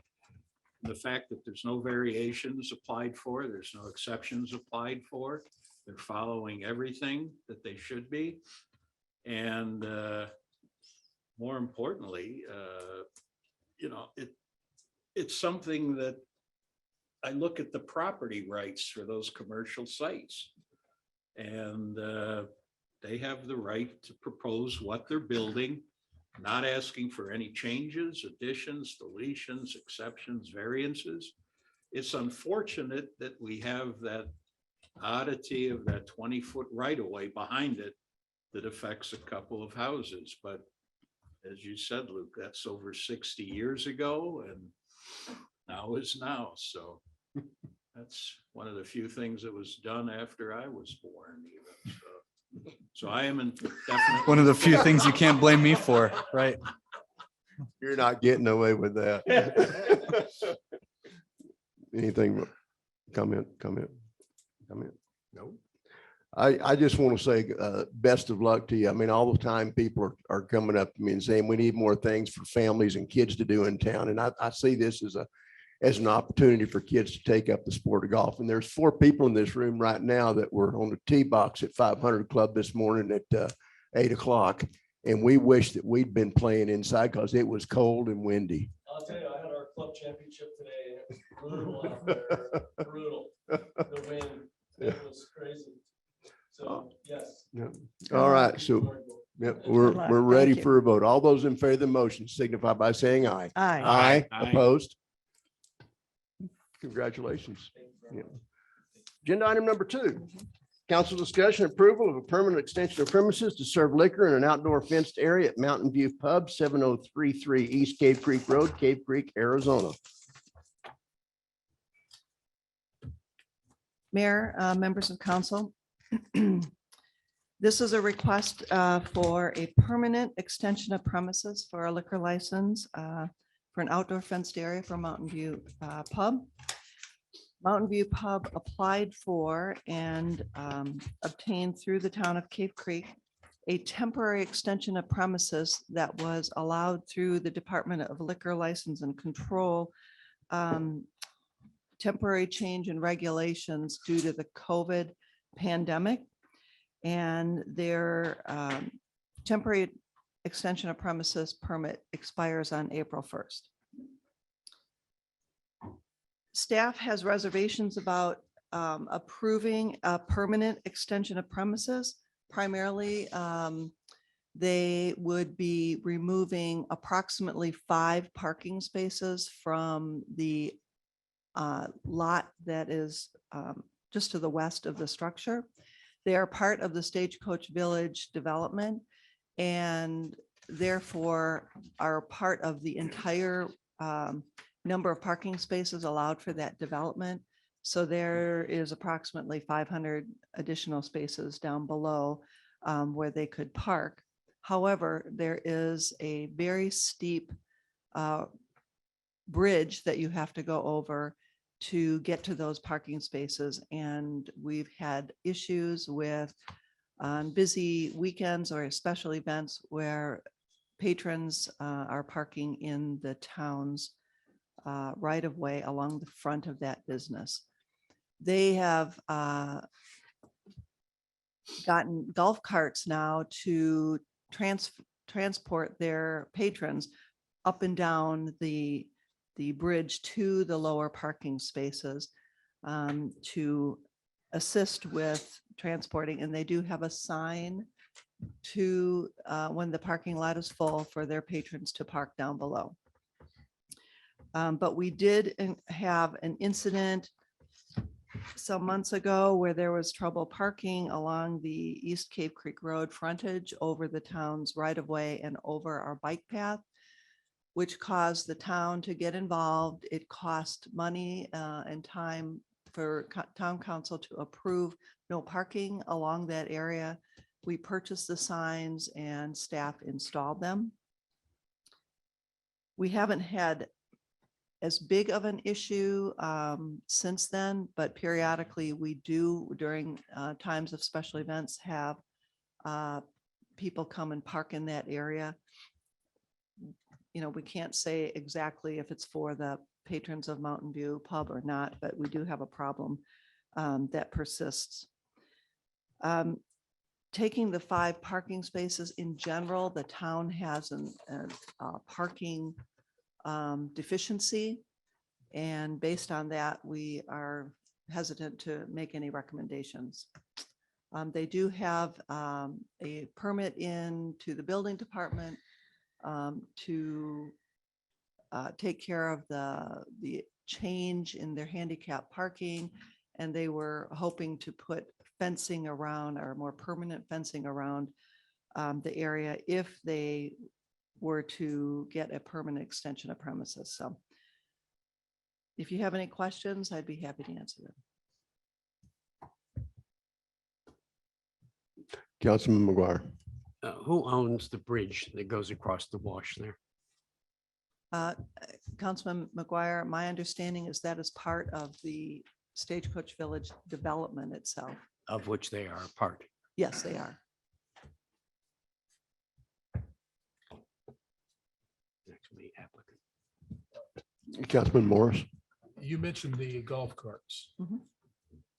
the fact that there's no variations applied for, there's no exceptions applied for, they're following everything that they should be. And more importantly, it's something that I look at the property rights for those commercial sites. And they have the right to propose what they're building, not asking for any changes, additions, deletions, exceptions, variances. It's unfortunate that we have that oddity of that 20-foot right-of-way behind it that affects a couple of houses. But as you said, Luke, that's over 60 years ago, and now is now. So that's one of the few things that was done after I was born even. So I am in definitely.
One of the few things you can't blame me for, right?
You're not getting away with that. Anything, comment? No. I just want to say best of luck to you. I mean, all the time people are coming up to me and saying we need more things for families and kids to do in town. And I see this as an opportunity for kids to take up the sport of golf. And there's 4 people in this room right now that were on the tee box at 500 Club this morning at 8 o'clock. And we wish that we'd been playing inside because it was cold and windy.
I'll tell you, I had our club championship today. And it was brutal out there. Brutal. The wind. It was crazy. So, yes.
Yeah. All right. So yep, we're
luck.
ready
Thank you.
for a vote. All those in favor of the motion signify by saying aye.
Aye.
Aye.
Aye.
Opposed? Congratulations. Yeah. Agenda item number 2, council discussion approval of a permanent extension of premises to serve liquor in an outdoor fenced area at Mountain View Pub, 7033 East Cave Creek Road, Cave Creek, Arizona.
Mayor, members of council. This is a request for a permanent extension of premises for a liquor license for an outdoor fenced area for Mountain View Pub. Mountain View Pub applied for and obtained through the town of Cave Creek a temporary extension of premises that was allowed through the Department of Liquor License and Control temporary change in regulations due to the COVID pandemic. And their temporary extension of premises permit expires on April 1st. Staff has reservations about approving a permanent extension of premises. Primarily, they would be removing approximately 5 parking spaces from the lot that is just to the west of the structure. They are part of the Stagecoach Village development and therefore are part of the entire number of parking spaces allowed for that development. So there is approximately 500 additional spaces down below where they could park. However, there is a very steep bridge that you have to go over to get to those parking spaces. And we've had issues with busy weekends or special events where patrons are parking in the town's right of way along the front of that business. They have gotten golf carts now to transport their patrons up and down the bridge to the lower parking spaces to assist with transporting. And they do have a sign to when the parking lot is full for their patrons to park down below. But we did have an incident some months ago where there was trouble parking along the East Cave Creek Road frontage over the town's right of way and over our bike path, which caused the town to get involved. It cost money and time for town council to approve no parking along that area. We purchased the signs and staff installed them. We haven't had as big of an issue since then, but periodically we do during times of special events have people come and park in that area. You know, we can't say exactly if it's for the patrons of Mountain View Pub or not, but we do have a problem that persists. Taking the 5 parking spaces in general, the town has a parking deficiency. And based on that, we are hesitant to make any recommendations. They do have a permit in to the building department to take care of the change in their handicap parking. And they were hoping to put fencing around or more permanent fencing around the area if they were to get a permanent extension of premises. So if you have any questions, I'd be happy to answer them.
Councilman McGuire.
Who owns the bridge that goes across the wash there?
Councilman McGuire, my understanding is that is part of the Stagecoach Village development itself.
Of which they are a part.
Yes, they are.
Actually, applicant.
Councilman Morris.
You mentioned the golf carts.
Mhm.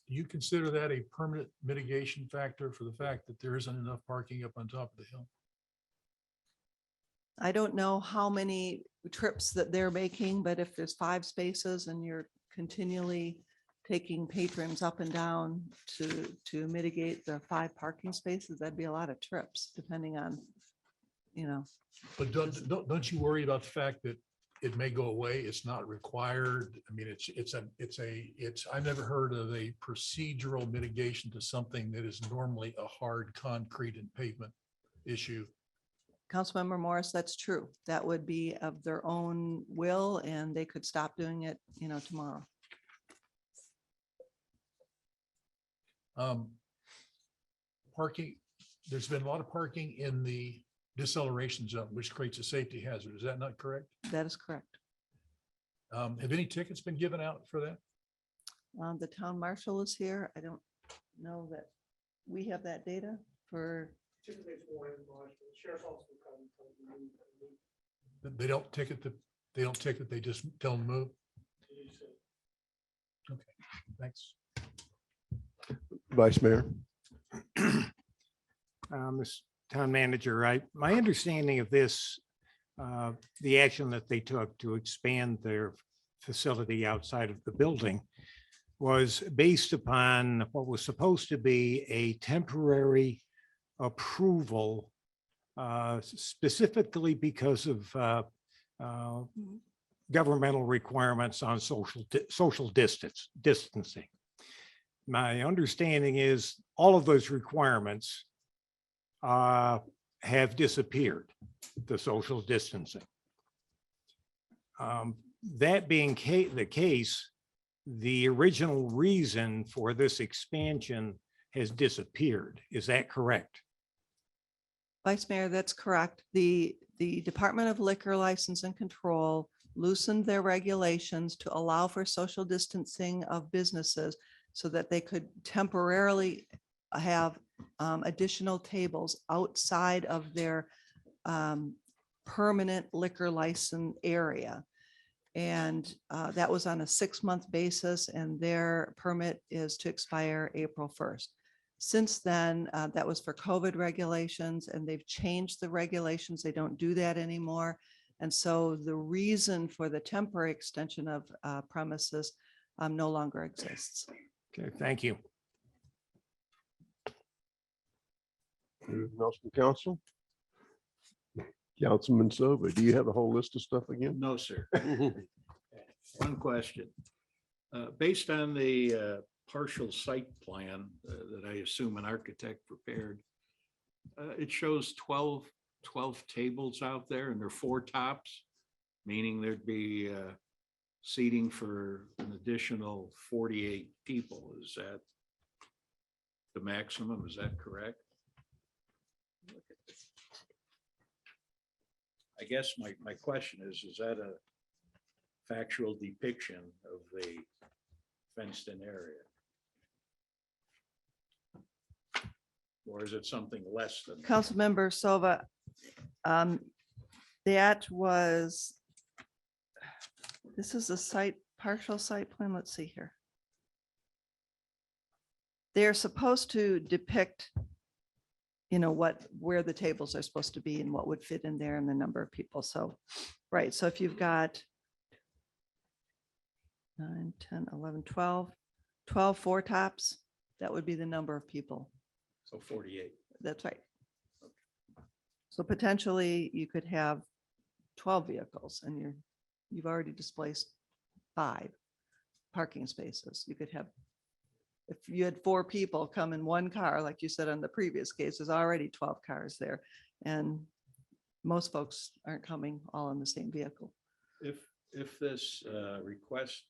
Do you consider that a permanent mitigation factor for the fact that there isn't enough parking up on top of the hill?
I don't know how many trips that they're making, but if there's 5 spaces and you're continually taking patrons up and down to mitigate the 5 parking spaces, that'd be a lot of trips depending on, you know.
But don't you worry about the fact that it may go away? It's not required. I mean, I've never heard of a procedural mitigation to something that is normally a hard concrete and pavement issue.
Councilmember Morris, that's true. That would be of their own will and they could stop doing it, you know, tomorrow.
Parking, there's been a lot of parking in the deceleration zone, which creates a safety hazard. Is that not correct?
That is correct.
Have any tickets been given out for that?
The town marshal is here. I don't know that we have that data for,
They don't ticket, they just tell them to move? Okay, thanks.
Vice Mayor.
Ms. Town Manager, my understanding of this, the action that they took to expand their facility outside of the building was based upon what was supposed to be a temporary approval, specifically because of governmental requirements on social distancing. My understanding is all of those requirements have disappeared, the social distancing. That being the case, the original reason for this expansion has disappeared. Is that correct?
Vice Mayor, that's correct. The Department of Liquor License and Control loosened their regulations to allow for social distancing of businesses so that they could temporarily have additional tables outside of their permanent liquor license area. And that was on a 6-month basis, and their permit is to expire April 1st. Since then, that was for COVID regulations, and they've changed the regulations. They don't do that anymore. And so the reason for the temporary extension of premises no longer exists.
Okay, thank you.
Anyone else from council? Councilman Sova, do you have a whole list of stuff again?
No, sir. One question. Based on the partial site plan that I assume an architect prepared, it shows 12 tables out there and there are 4 tops, meaning there'd be seating for an additional 48 people. Is that the maximum? Is that correct? I guess my question is that a factual depiction of the fenced-in area? Or is it something less than that?
Councilmember Sova, that was, this is a partial site plan. Let's see here. They're supposed to depict, where the tables are supposed to be and what would fit in there and the number of people. So, right. So if you've got 9, 10, 11, 12 4 tops, that would be the number of people.
So 48.
That's right. So potentially you could have 12 vehicles and you've already displaced 5 parking spaces. You could have, if you had 4 people come in one car, like you said on the previous case, there's already 12 cars there. And most folks aren't coming all in the same vehicle.
If this request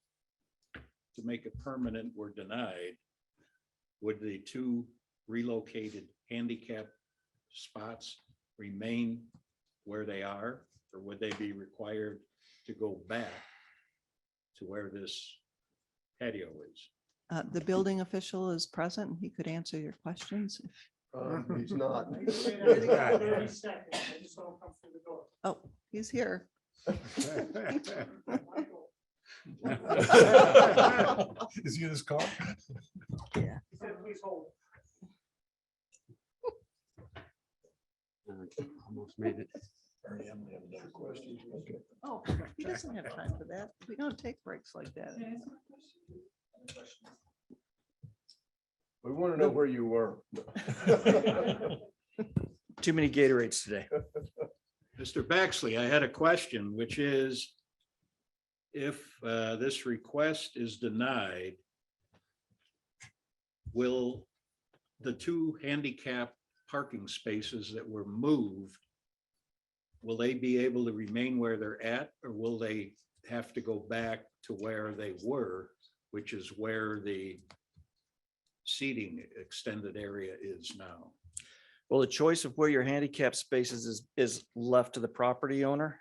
to make it permanent were denied, would the 2 relocated handicap spots remain where they are, or would they be required to go back to where this patio is?
The building official is present and he could answer your questions.
He's not.
Oh, he's here.
Is he in his car?
Yeah.
Almost made it.
Oh, he doesn't have time for that. We don't take breaks like that.
We want to know where you were.
Too many Gatorades today.
Mr. Baxley, I had a question, which is, if this request is denied, will the 2 handicap parking spaces that were moved, will they be able to remain where they're at, or will they have to go back to where they were, which is where the seating extended area is now?
Well, the choice of where your handicap spaces is left to the property owner.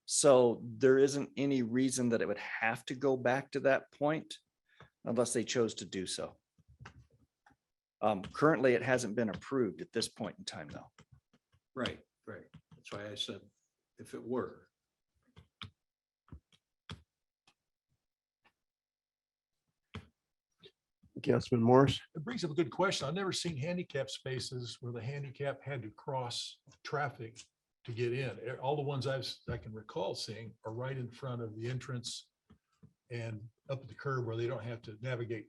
So there isn't any reason that it would have to go back to that point unless they chose to do so. Currently, it hasn't been approved at this point in time, though.
Right. That's why I said if it were.
Councilman Morris.
It brings up a good question. I've never seen handicap spaces where the handicap had to cross traffic to get in. All the ones I can recall seeing are right in front of the entrance and up at the curb where they don't have to navigate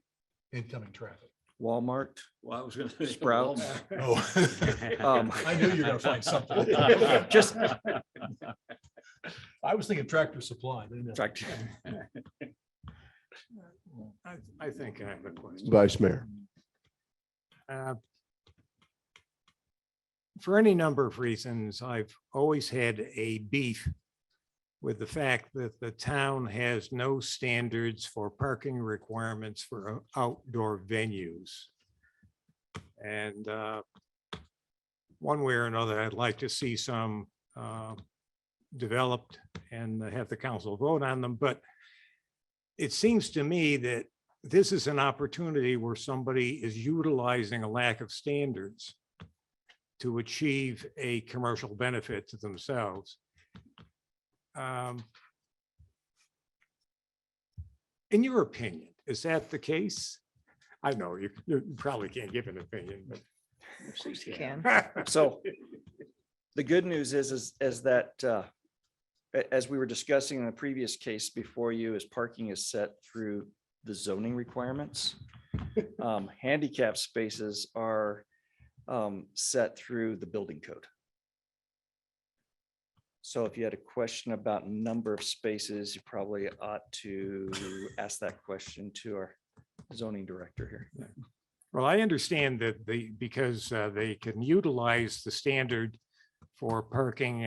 incoming traffic.
Walmart,
Well, I was going to say
Sprouts.
Walmart.
Oh, I knew you were gonna find something.
Just
I was thinking Tractor Supply. but no.
tractor.
I think I have a question.
Vice Mayor.
For any number of reasons, I've always had a beef with the fact that the town has no standards for parking requirements for outdoor venues. And one way or another, I'd like to see some developed and have the council vote on them. But it seems to me that this is an opportunity where somebody is utilizing a lack of standards to achieve a commercial benefit to themselves. In your opinion, is that the case? I know you probably can't give an opinion, but.
Of course you can.
So the good news is that as we were discussing in the previous case before you, is parking is set through the zoning requirements. Handicap spaces are set through the building code. So if you had a question about number of spaces, you probably ought to ask that question to our zoning director here.
Well, I understand that because they can utilize the standard for parking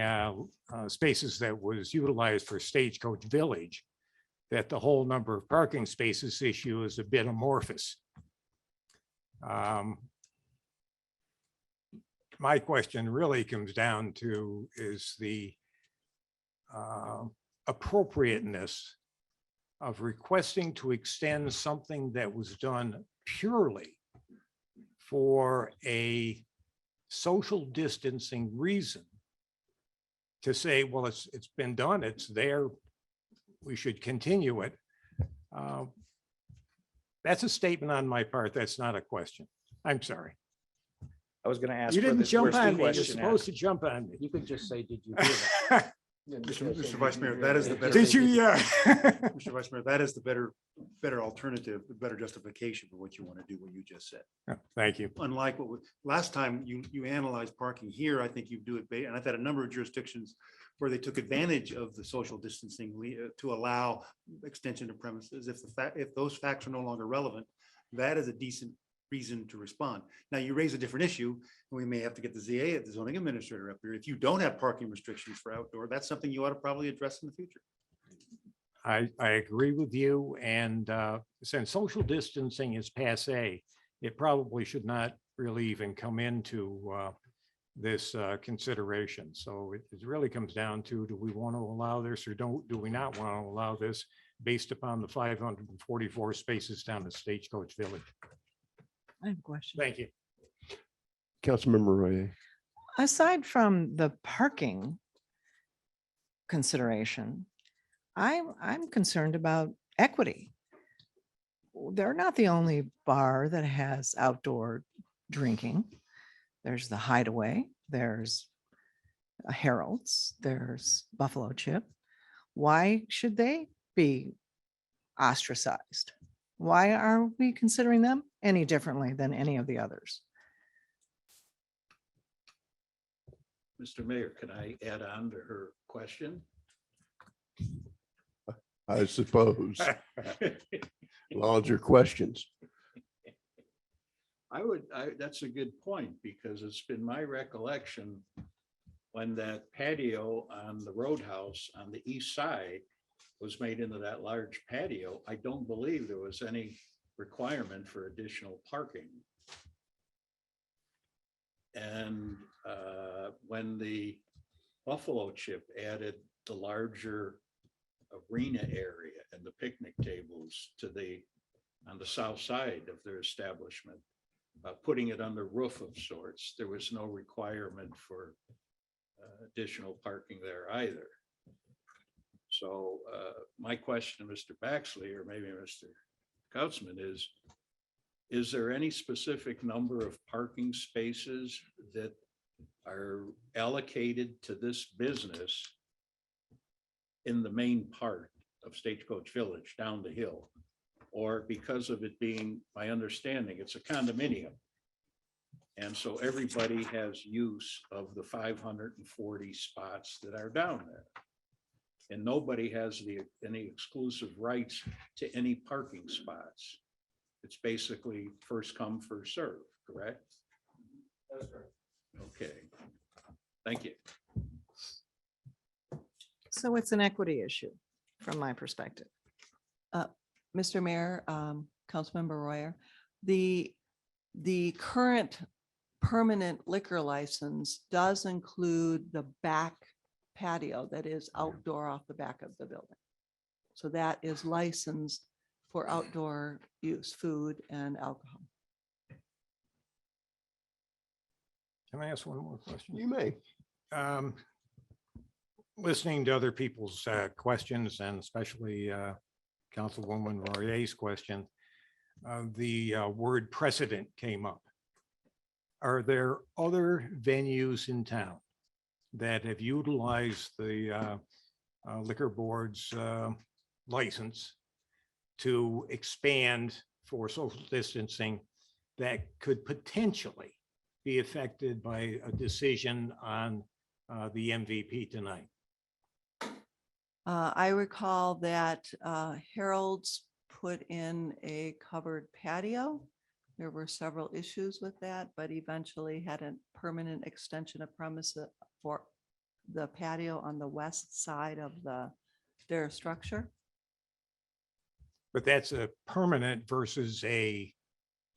spaces that was utilized for Stagecoach Village, that the whole number of parking spaces issue is a bit amorphous. My question really comes down to is the appropriateness of requesting to extend something that was done purely for a social distancing reason to say, well, it's been done, it's there, we should continue it. That's a statement on my part. That's not a question. I'm sorry.
I was gonna ask.
You
where
didn't
this-
jump
where's the
on me. You're
question at?
supposed to jump on me.
You could just say, did you hear that?
Mr. Vice Mayor, that is the better.
Did you? Yeah.
Mr. Vice Mayor, that is the better alternative, the better justification for what you want to do, what you just said.
Thank you.
Unlike last time you analyzed parking here, I think you do it, and I've had a number of jurisdictions where they took advantage of the social distancing to allow extension of premises. If those facts are no longer relevant, that is a decent reason to respond. Now, you raise a different issue, and we may have to get the ZA, the zoning administrator up here. If you don't have parking restrictions for outdoor, that's something you ought to probably address in the future.
I agree with you. And since social distancing is passé, it probably should not really even come into this consideration. So it really comes down to, do we want to allow this or do we not want to allow this based upon the 544 spaces down at Stagecoach Village?
I have a question.
Thank you.
Councilmember Royer.
Aside from the parking consideration, I'm concerned about equity. They're not the only bar that has outdoor drinking. There's the Hideaway, there's Harold's, there's Buffalo Chip. Why should they be ostracized? Why are we considering them any differently than any of the others?
Mr. Mayor, can I add on to her question?
I suppose, laws are questions.
That's a good point, because it's been my recollection when that patio on the roadhouse on the east side was made into that large patio, I don't believe there was any requirement for additional parking. And when the Buffalo Chip added the larger arena area and the picnic tables on the south side of their establishment, putting it on the roof of sorts, there was no requirement for additional parking there either. So my question to Mr. Baxley, or maybe Mr. Kautzman, is there any specific number of parking spaces that are allocated to this business in the main part of Stagecoach Village down the hill? Or because of it being, my understanding, it's a condominium. And so everybody has use of the 540 spots that are down there. And nobody has any exclusive rights to any parking spots. It's basically first come, first serve, correct?
That's correct.
Okay, thank you.
So it's an equity issue from my perspective.
Mr. Mayor, Councilmember Royer, the current permanent liquor license does include the back patio that is outdoor off the back of the building. So that is licensed for outdoor use, food and alcohol.
Can I ask one more question?
You may.
Listening to other people's questions, and especially Councilwoman Royer's question, the word precedent came up. Are there other venues in town that have utilized the liquor board's license to expand for social distancing that could potentially be affected by a decision on the MVP tonight?
I recall that Harold's put in a covered patio. There were several issues with that, but eventually had a permanent extension of premises for the patio on the west side of their structure.
But that's a permanent versus a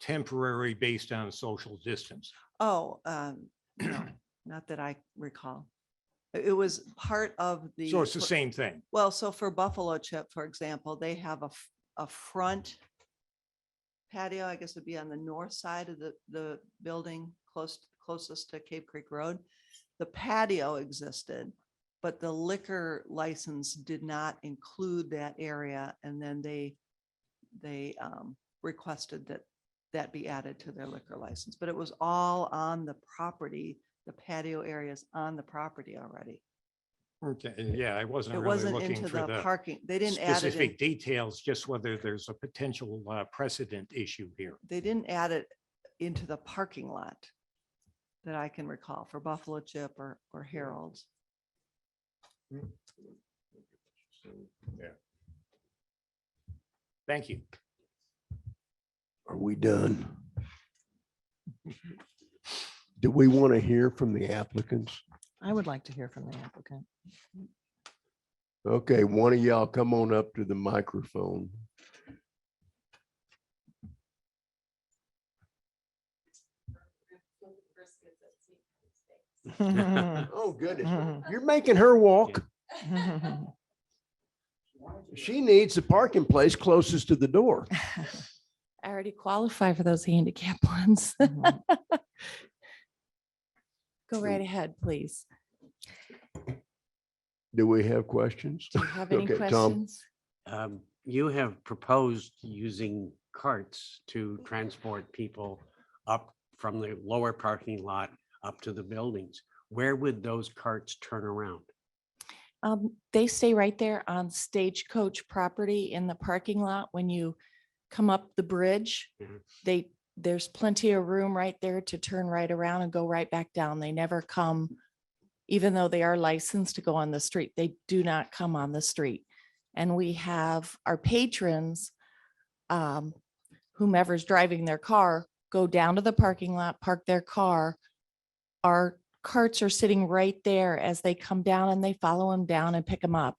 temporary based on social distance.
Oh, no, not that I recall. It was part of the.
So it's the same thing.
Well, so for Buffalo Chip, for example, they have a front patio, I guess would be on the north side of the building closest to Cave Creek Road. The patio existed, but the liquor license did not include that area. And then they requested that be added to their liquor license, but it was all on the property. The patio areas on the property already.
Okay, yeah, I wasn't
It
really
wasn't
looking
into
for
the
the
parking. They didn't add it in.
specific details, just whether there's a potential precedent issue here.
They didn't add it into the parking lot that I can recall for Buffalo Chip or Harold's.
Thank you.
Are we done? Do we want to hear from the applicants?
I would like to hear from the applicant.
Okay, one of y'all come on up to the microphone. Oh, goodness. You're making her walk. She needs the parking place closest to the door.
I already qualify for those handicap ones.
Mhm.
Go right ahead, please.
Do we have questions?
Do you have any
Okay, Tom.
questions?
You have proposed using carts to transport people up from the lower parking lot up to the buildings. Where would those carts turn around?
They stay right there on Stagecoach property in the parking lot. When you come up the bridge,
Mhm.
there's plenty of room right there to turn right around and go right back down. They never come, even though they are licensed to go on the street, they do not come on the street. And we have our patrons, whomever's driving their car, go down to the parking lot, park their car. Our carts are sitting right there as they come down, and they follow them down and pick them up.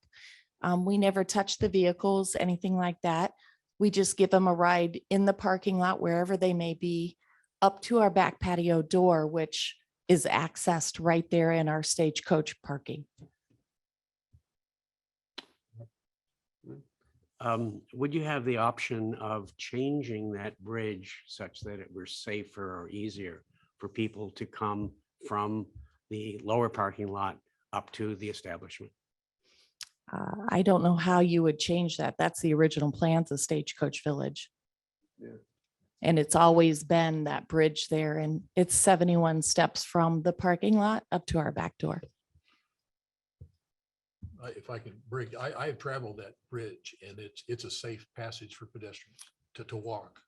We never touch the vehicles, anything like that. We just give them a ride in the parking lot, wherever they may be, up to our back patio door, which is accessed right there in our Stagecoach parking.
Would you have the option of changing that bridge such that it were safer or easier for people to come from the lower parking lot up to the establishment?
I don't know how you would change that. That's the original plans of Stagecoach Village.
Yeah.
And it's always been that bridge there, and it's 71 steps from the parking lot up to our back door.
If I can bring, I have traveled that bridge and it's a safe passage for pedestrians to walk.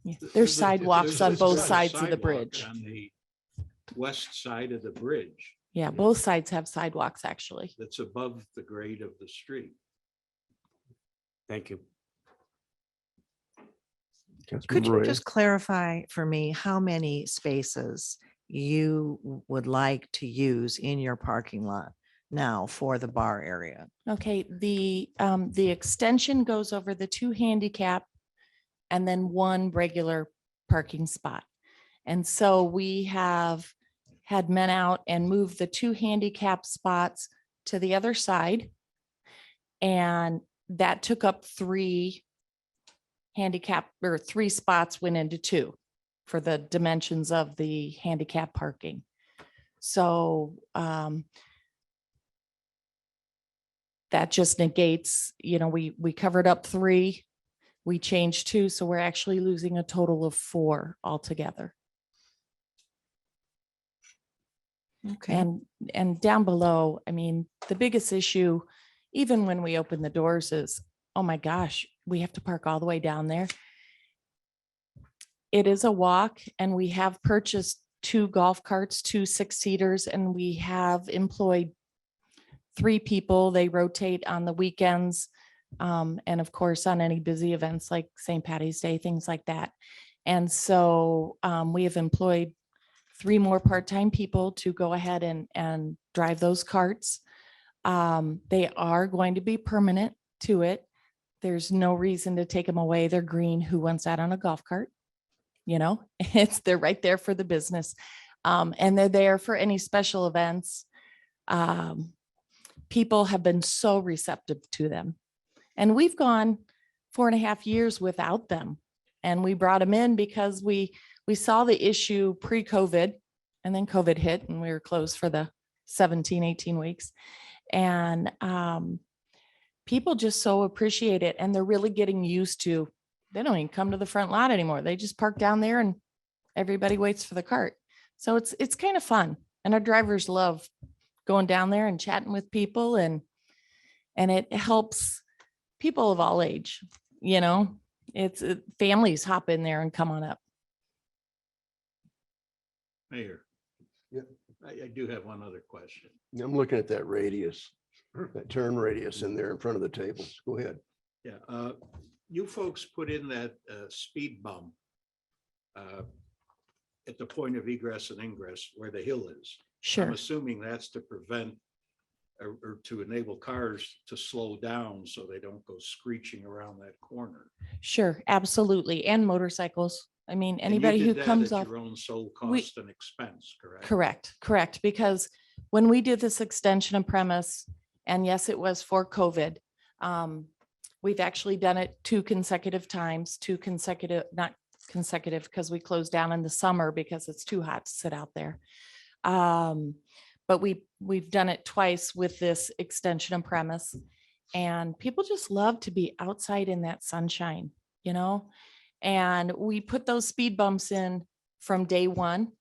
Yeah,
There's
there's
a-
sidewalks on
there's
both
a
sides of the
sidewalk
bridge.
On the west side of the bridge
Yeah, both sides have sidewalks, actually.
that's above the grade of the street.
Thank you.
Councilman
Could you
Moran?
just clarify for me how many spaces you would like to use in your parking lot now for the bar area?
Okay, the extension goes over the 2 handicap and then 1 regular parking spot. And so we have had men out and moved the 2 handicap spots to the other side. And that took up 3 handicap, or 3 spots went into 2 for the dimensions of the handicap parking. So that just negates, we covered up 3, we changed 2, so we're actually losing a total of 4 altogether.
Okay.
And down below, I mean, the biggest issue, even when we open the doors, is, oh my gosh, we have to park all the way down there. It is a walk, and we have purchased 2 golf carts, 2 6-seaters, and we have employed 3 people. They rotate on the weekends And of course, on any busy events like St. Patty's Day, things like that. And so we have employed 3 more part-time people to go ahead and drive those carts. They are going to be permanent to it. There's no reason to take them away. They're green. Who wants that on a golf cart? You know, they're right there for the business. And they're there for any special events. People have been so receptive to them. And we've gone 4.5 years without them. And we brought them in because we saw the issue pre-COVID, and then COVID hit and we were closed for the 17, 18 weeks. And people just so appreciate it. And they're really getting used to, they don't even come to the front lot anymore. They just park down there and everybody waits for the cart. So it's kind of fun. And our drivers love going down there and chatting with people, and it helps people of all age, you know, families hop in there and come on up.
Mayor.
Yep.
I do have one other question.
I'm looking at that radius, that turn radius in there in front of the tables. Go ahead.
Yeah, you folks put in that speed bump at the point of egress and ingress where the hill is.
Sure.
I'm assuming that's to prevent or to enable cars to slow down so they don't go screeching around that corner.
Sure, absolutely. And motorcycles. I mean,
And you
anybody
did
who
that
comes
at
off.
your own sole
we-
cost and expense, correct?
Correct. Because when we did this extension of premise, and yes, it was for COVID, we've actually done it 2 consecutive times, not consecutive because we closed down in the summer because it's too hot to sit out there. But we've done it twice with this extension of premise, and people just love to be outside in that sunshine, you know? And we put those speed bumps in from day one.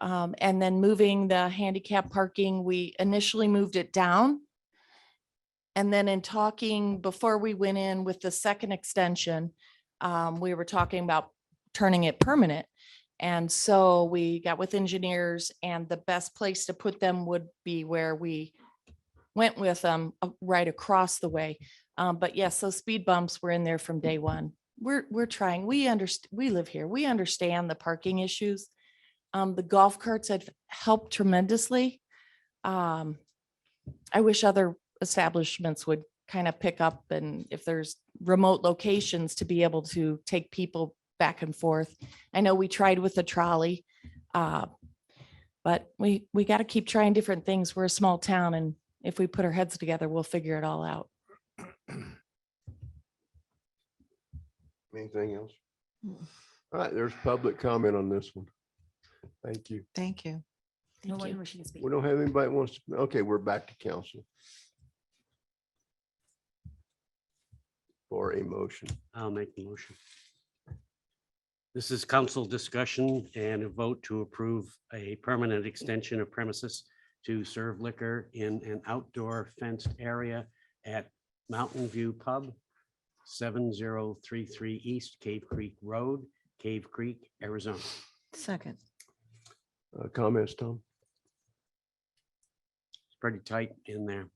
And then moving the handicap parking, we initially moved it down. And then in talking before we went in with the second extension, we were talking about turning it permanent. And so we got with engineers, and the best place to put them would be where we went with them right across the way. But yes, those speed bumps were in there from day one. We're trying, we live here. We understand the parking issues. The golf carts have helped tremendously. I wish other establishments would kind of pick up, and if there's remote locations to be able to take people back and forth. I know we tried with the trolley, but we got to keep trying different things. We're a small town, and if we put our heads together, we'll figure it all out.
Anything else? All right, there's public comment on this one. Thank you.
Thank you.
No
Thank
one
you.
wishing to speak.
We don't have anybody wants to, okay, we're back to council. For a motion.
I'll make the motion. This is council discussion and a vote to approve a permanent extension of premises to serve liquor in an outdoor fenced area at Mountain View Pub, 7033 East Cave Creek Road, Cave Creek, Arizona.
Second.
Comments, Tom?
It's pretty tight in there.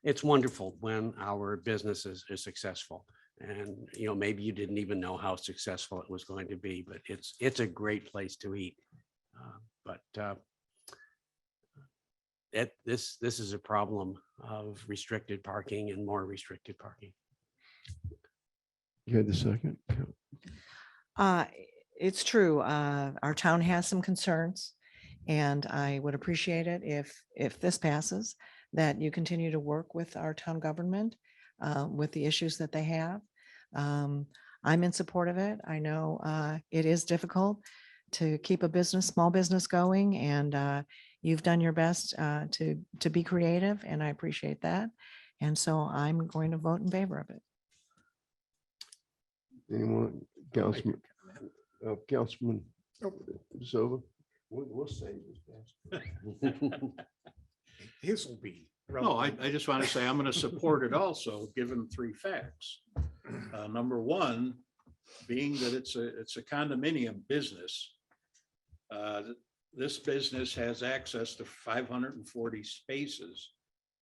It's wonderful when our business is successful. And, you know, maybe you didn't even know how successful it was going to be, but it's a great place to eat. This is a problem of restricted parking and more restricted parking.
You had the second?
It's true. Our town has some concerns, and I would appreciate it if this passes, that you continue to work with our town government with the issues that they have. I'm in support of it. I know it is difficult to keep a small business going, and you've done your best to be creative, and I appreciate that. And so I'm going to vote in favor of it.
Anyone, Councilman Silva? We'll save this.
His will be.
No, I just want to say I'm going to support it also, given 3 facts. Number one, being that it's a condominium business. This business has access to 540 spaces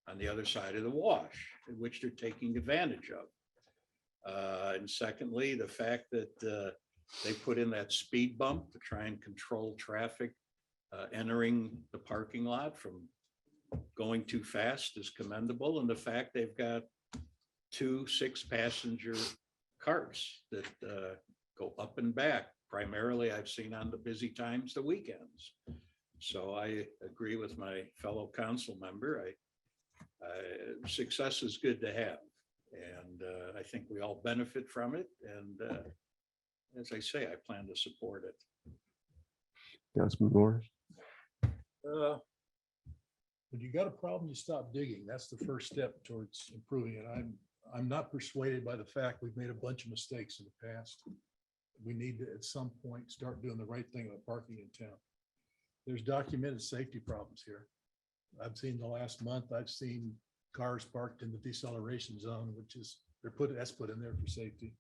on the other side of the wash, which they're taking advantage of. And secondly, the fact that they put in that speed bump to try and control traffic entering the parking lot from going too fast is commendable. And the fact they've got 2 6-passenger carts that go up and back. Primarily, I've seen on the busy times, the weekends. So I agree with my fellow council member. Success is good to have. And I think we all benefit from it. And as I say, I plan to support it.
Councilman Morris.
When you got a problem, you stop digging. That's the first step towards improving it. I'm not persuaded by the fact we've made a bunch of mistakes in the past. We need to, at some point, start doing the right thing about parking in town. There's documented safety problems here. I've seen the last month, I've seen cars parked in the deceleration zone, which is, that's put in there for safety.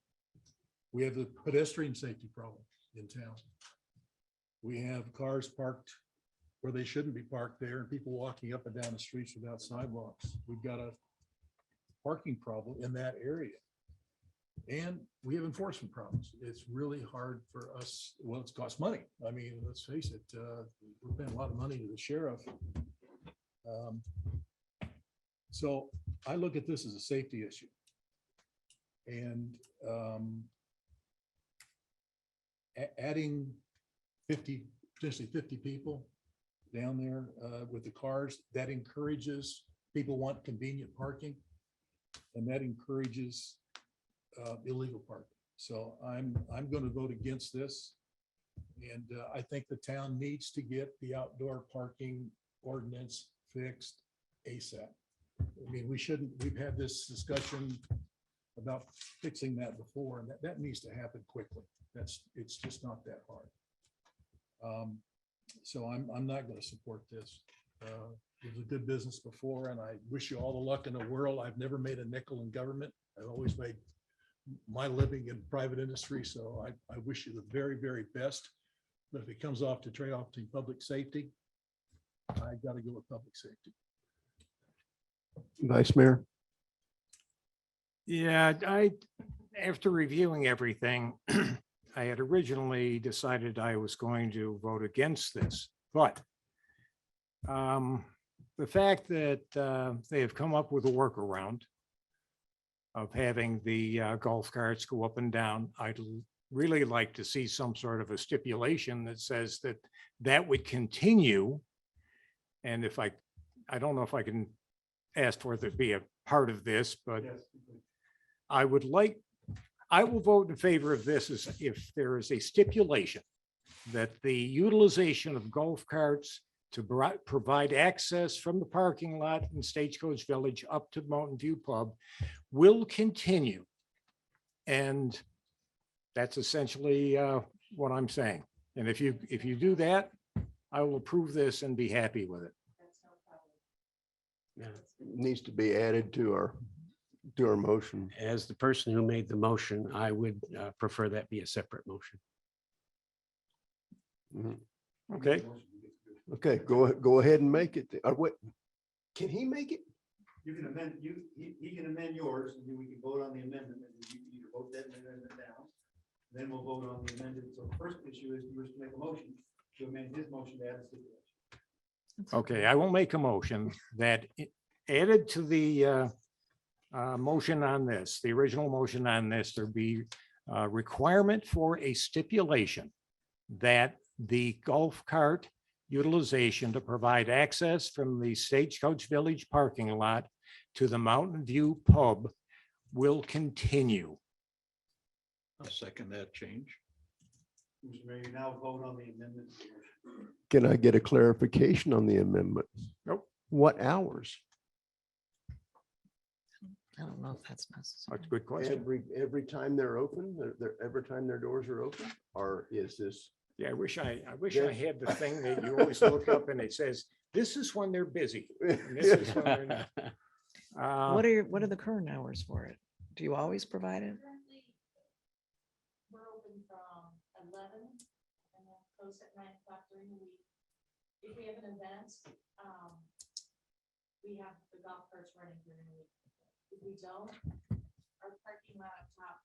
We have the pedestrian safety problem in town. We have cars parked where they shouldn't be parked there and people walking up and down the streets without sidewalks. We've got a parking problem in that area. And we have enforcement problems. It's really hard for us. Well, it's cost money. I mean, let's face it, we're paying a lot of money to the sheriff. So I look at this as a safety issue. And adding 50, potentially 50 people down there with the cars, that encourages, people want convenient parking, and that encourages illegal parking. So I'm going to vote against this. And I think the town needs to get the outdoor parking ordinance fixed ASAP. I mean, we've had this discussion about fixing that before, and that needs to happen quickly. It's just not that hard. So I'm not going to support this. It was a good business before, and I wish you all the luck in the world. I've never made a nickel in government. I've always made my living in private industry. So I wish you the very, very best. But if it comes off to trade off to public safety, I got to go with public safety.
Vice Mayor.
Yeah, after reviewing everything, I had originally decided I was going to vote against this, but the fact that they have come up with a workaround of having the golf carts go up and down, I'd really like to see some sort of a stipulation that says that that would continue. And if I don't know if I can ask for it to be a part of this, but I will vote in favor of this as if there is a stipulation that the utilization of golf carts to provide access from the parking lot in Stagecoach Village up to Mountain View Pub will continue. And that's essentially what I'm saying. And if you do that, I will approve this and be happy with it.
Needs to be added to our motion.
As the person who made the motion, I would prefer that be a separate motion.
Mhm.
Okay.
Okay, go ahead and make it. What, can he make it?
You can amend, he can amend yours, and then we can vote on the amendment, and you can either vote that amendment down. Then we'll vote on the amended. So the first issue is you wish to make a motion to amend his motion to add a stipulation.
Okay, I will make a motion that added to the motion on this, the original motion on this, there be a requirement for a stipulation that the golf cart utilization to provide access from the Stagecoach Village parking lot to the Mountain View Pub will continue.
I'll second that change.
Mr. Mayor, you now vote on the amendment.
Can I get a clarification on the amendment?
Nope.
What hours?
I don't know if that's necessary.
That's a good question.
Every time they're open, every time their doors are open, or is this?
Yeah, I wish I
Yes.
had the thing that you always look up and it says, this is when they're busy. And this is when they're not.
What are the current hours for it? Do you always provide it?
Currently, we're open from 11 and then close at 9 o'clock during the week. If we have an event, we have the golf carts running during the week. If we don't, our parking lot up top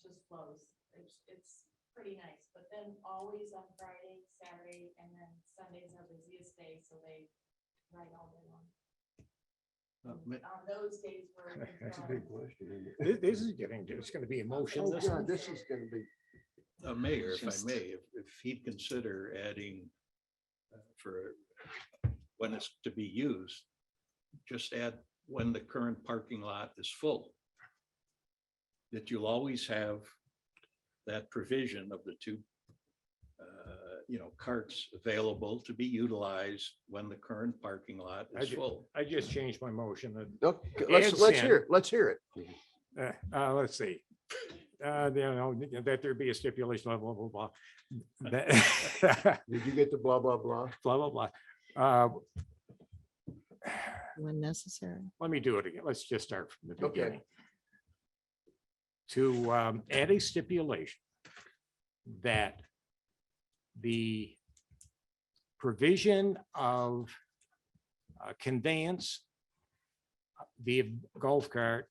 just flows. It's pretty nice, but then always on Friday, Saturday, and then Sundays are busiest days, so they ride all day long. On those days where.
That's a big question. This is getting, it's going to be emotional.
Oh, God, this is gonna be.
Mayor, if
Just-
I may, if he'd consider adding for when it's to be used, just add when the current parking lot is full. That you'll always have that provision of the two, carts available to be utilized when the current parking lot is full.
I just changed my motion.
Okay,
Ed's
let's
in.
hear it. Let's hear it.
Let's see. That there be a stipulation, blah, blah, blah, blah. That-
Did you get the blah, blah, blah?
Blah, blah, blah.
When necessary.
Let me do it again. Let's just start from the
Okay.
beginning. To add a stipulation that the provision of conveyance via golf cart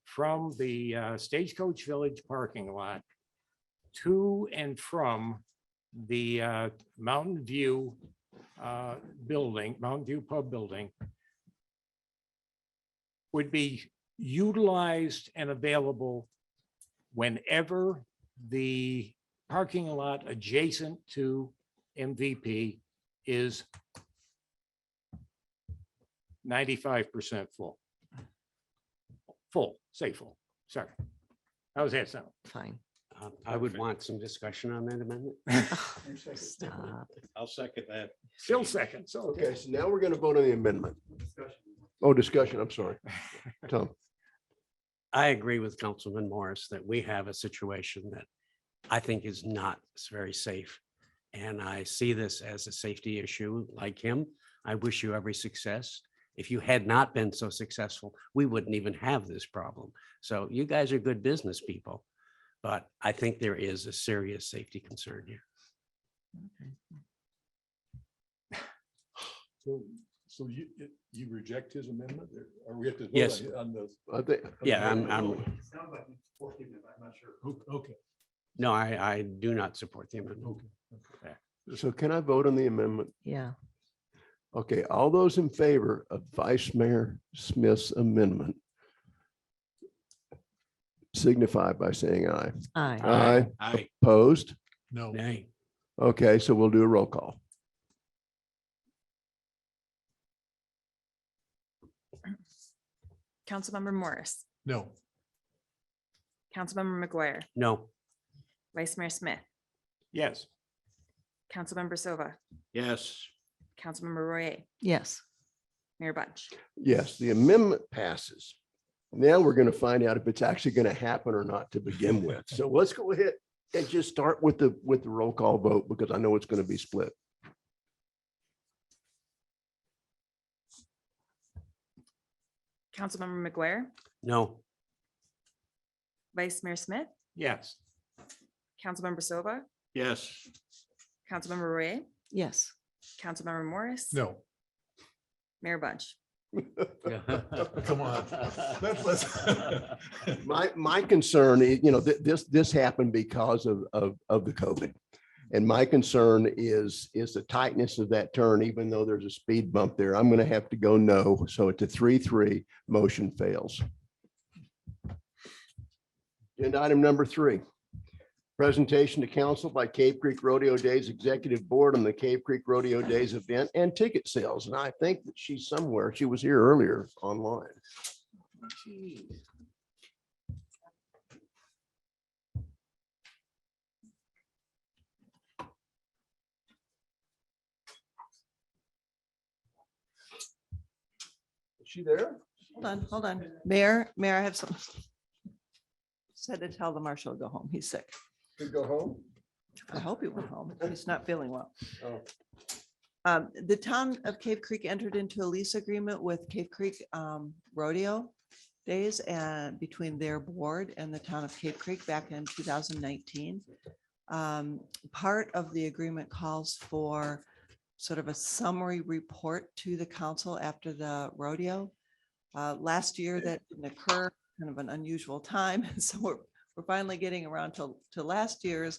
from the Stagecoach Village parking lot to and from the Mountain View building, Mountain View Pub building, would be utilized and available whenever the parking lot adjacent to MVP is 95% full. Full, say full, sorry. How's that sound?
Fine.
I would want some discussion on that amendment.
Stop.
I'll second that.
Still second, so.
Okay, so now we're gonna vote on the amendment. Oh, discussion, I'm sorry. Tom,
I agree with Councilman Morris that we have a situation that I think is not very safe. And I see this as a safety issue like him. I wish you every success. If you had not been so successful, we wouldn't even have this problem. So you guys are good business people, but I think there is a serious safety concern here.
So you reject his amendment or we have to? vote
Yes.
On the.
I think,
Yeah, I'm,
Sounds like you support him, I'm not sure.
Okay.
no, I do not support the amendment.
so can I vote on the amendment?
Yeah.
Okay, all those in favor of Vice Mayor Smith's amendment signify by saying aye.
Aye.
Aye.
Aye.
Opposed?
No.
Nay.
Okay, so we'll do a roll call.
Councilmember Morris,
No.
Councilmember McGuire,
No.
Vice Mayor Smith,
Yes.
Councilmember Silva,
Yes,
Councilmember Royer,
Yes.
Mayor Bunch.
Yes, the amendment passes. Now we're going to find out if it's actually going to happen or not to begin with. So let's go ahead and just start with the roll call vote because I know it's going to be split.
Councilmember McGuire,
No.
Vice Mayor Smith,
Yes.
Councilmember Silva,
yes.
Councilmember Royer,
Yes.
Councilmember Morris,
No.
Mayor Bunch.
Come on.
My concern is, this happened because of the COVID. And my concern is the tightness of that turn, even though there's a speed bump there. I'm going to have to go no. So it's a 3-3, motion fails. Agenda item number 3. Presentation to council by Cave Creek Rodeo Days Executive Board on the Cave Creek Rodeo Days event and ticket sales. And I think that she's somewhere. She was here earlier online. Is she there?
Hold on. Mayor, I have some. Said to tell the marshal to go home. He's sick.
Could go home?
I hope he went home. He's not feeling well.
Oh.
The town of Cave Creek entered into a lease agreement with Cave Creek Rodeo Days and between their board and the town of Cave Creek back in 2019. Part of the agreement calls for sort of a summary report to the council after the rodeo. Last year that didn't occur, kind of an unusual time. So we're finally getting around to last year's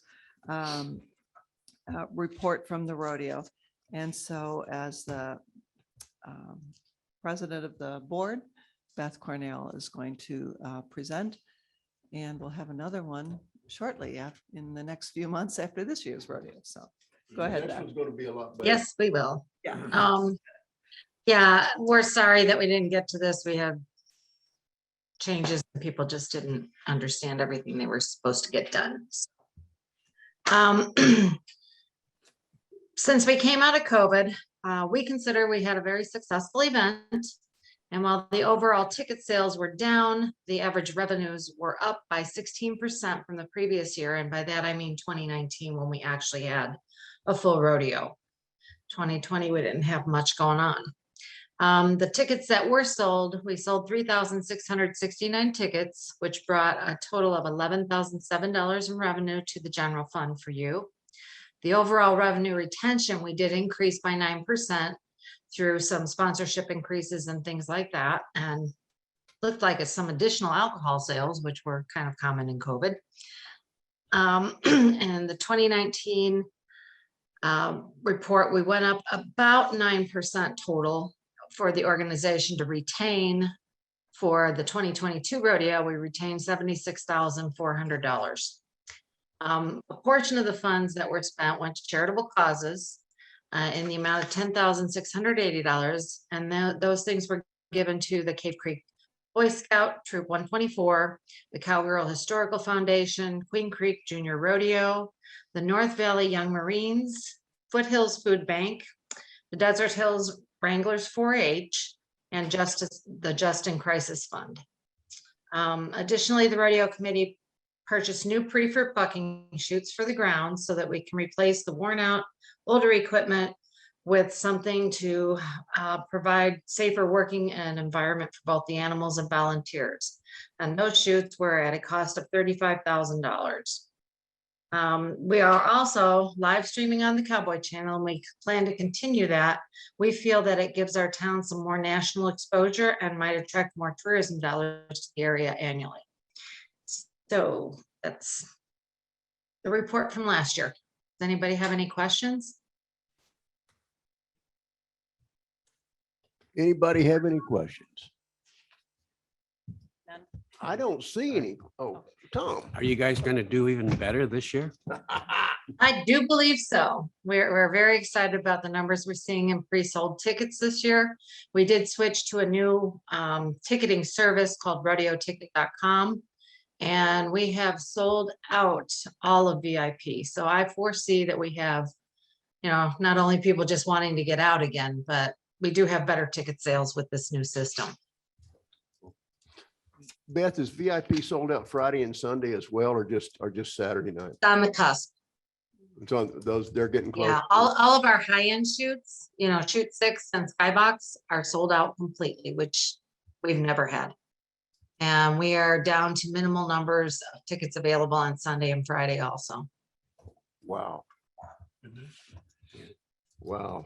report from the rodeo. And so as the president of the board, Beth Cornell is going to present, and we'll have another one shortly in the next few months after this year's rodeo. So go ahead,
Next
Beth.
one's going to be a lot better.
Yes, we will.
Yeah.
Yeah, we're sorry that we didn't get to this. We had changes. People just didn't understand everything they were supposed to get done. Since we came out of COVID, we consider we had a very successful event. And while the overall ticket sales were down, the average revenues were up by 16% from the previous year. And by that, I mean 2019, when we actually had a full rodeo. 2020, we didn't have much going on. The tickets that were sold, we sold 3,669 tickets, which brought a total of $11,007 in revenue to the general fund for you. The overall revenue retention, we did increase by 9% through some sponsorship increases and things like that. And looked like it's some additional alcohol sales, which were kind of common in COVID. And the 2019 report, we went up about 9% total for the organization to retain. For the 2022 rodeo, we retained $76,400. A portion of the funds that were spent went to charitable causes in the amount of $10,680. And those things were given to the Cape Creek Boy Scout Troop 124, the Cowgirl Historical Foundation, Queen Creek Junior Rodeo, the North Valley Young Marines, Foothills Food Bank, the Desert Hills Wranglers 4-H, and the Justin Crisis Fund. Additionally, the rodeo committee purchased new preferred bucking chutes for the ground so that we can replace the worn out older equipment with something to provide safer working and environment for both the animals and volunteers. And those chutes were at a cost of $35,000. We are also live streaming on the Cowboy Channel, and we plan to continue that. We feel that it gives our town some more national exposure and might attract more tourism dollars to the area annually. So that's the report from last year. Does anybody have any questions?
Anybody have any questions?
None.
I don't see any. Oh, Tom.
Are you guys going to do even better this year?
I do believe so. We're very excited about the numbers we're seeing in pre-sold tickets this year. We did switch to a new ticketing service called rodeoticket.com. And we have sold out all of VIP. So I foresee that we have, not only people just wanting to get out again, but we do have better ticket sales with this new system.
Beth, is VIP sold out Friday and Sunday as well, or just Saturday night?
It's on the cusp.
It's on those, they're getting close.
Yeah, all of our high-end shoots, Shoot 6 and Skybox are sold out completely, which we've never had. And we are down to minimal numbers of tickets available on Sunday and Friday also.
Wow. Wow.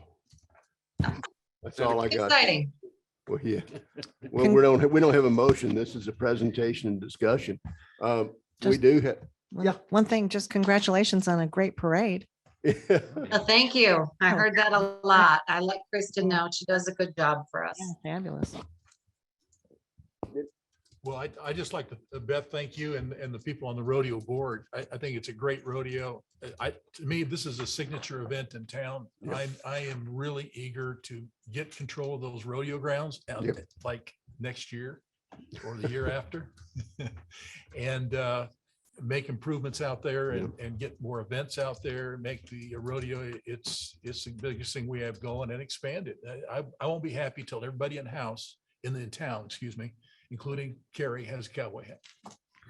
That's all I got.
Exciting.
Well, yeah. Well, we don't have a motion. This is a presentation and discussion. We
Just-
do have.
One thing, just congratulations on a great parade.
Well, thank you. I heard that a lot. I let Kristen know. She does a good job for us.
Fabulous.
Well, I just like to, Beth, thank you and the people on the rodeo board. I think it's a great rodeo. To me, this is a signature event in town.
Yep.
I am really eager to get control of those rodeo grounds out
Yep.
like next year or the year after. And make improvements out there and get more events out there, make the rodeo, it's the biggest thing we have going, and expand it. I won't be happy till everybody in town, excuse me, including Carrie, has a cowboy hat.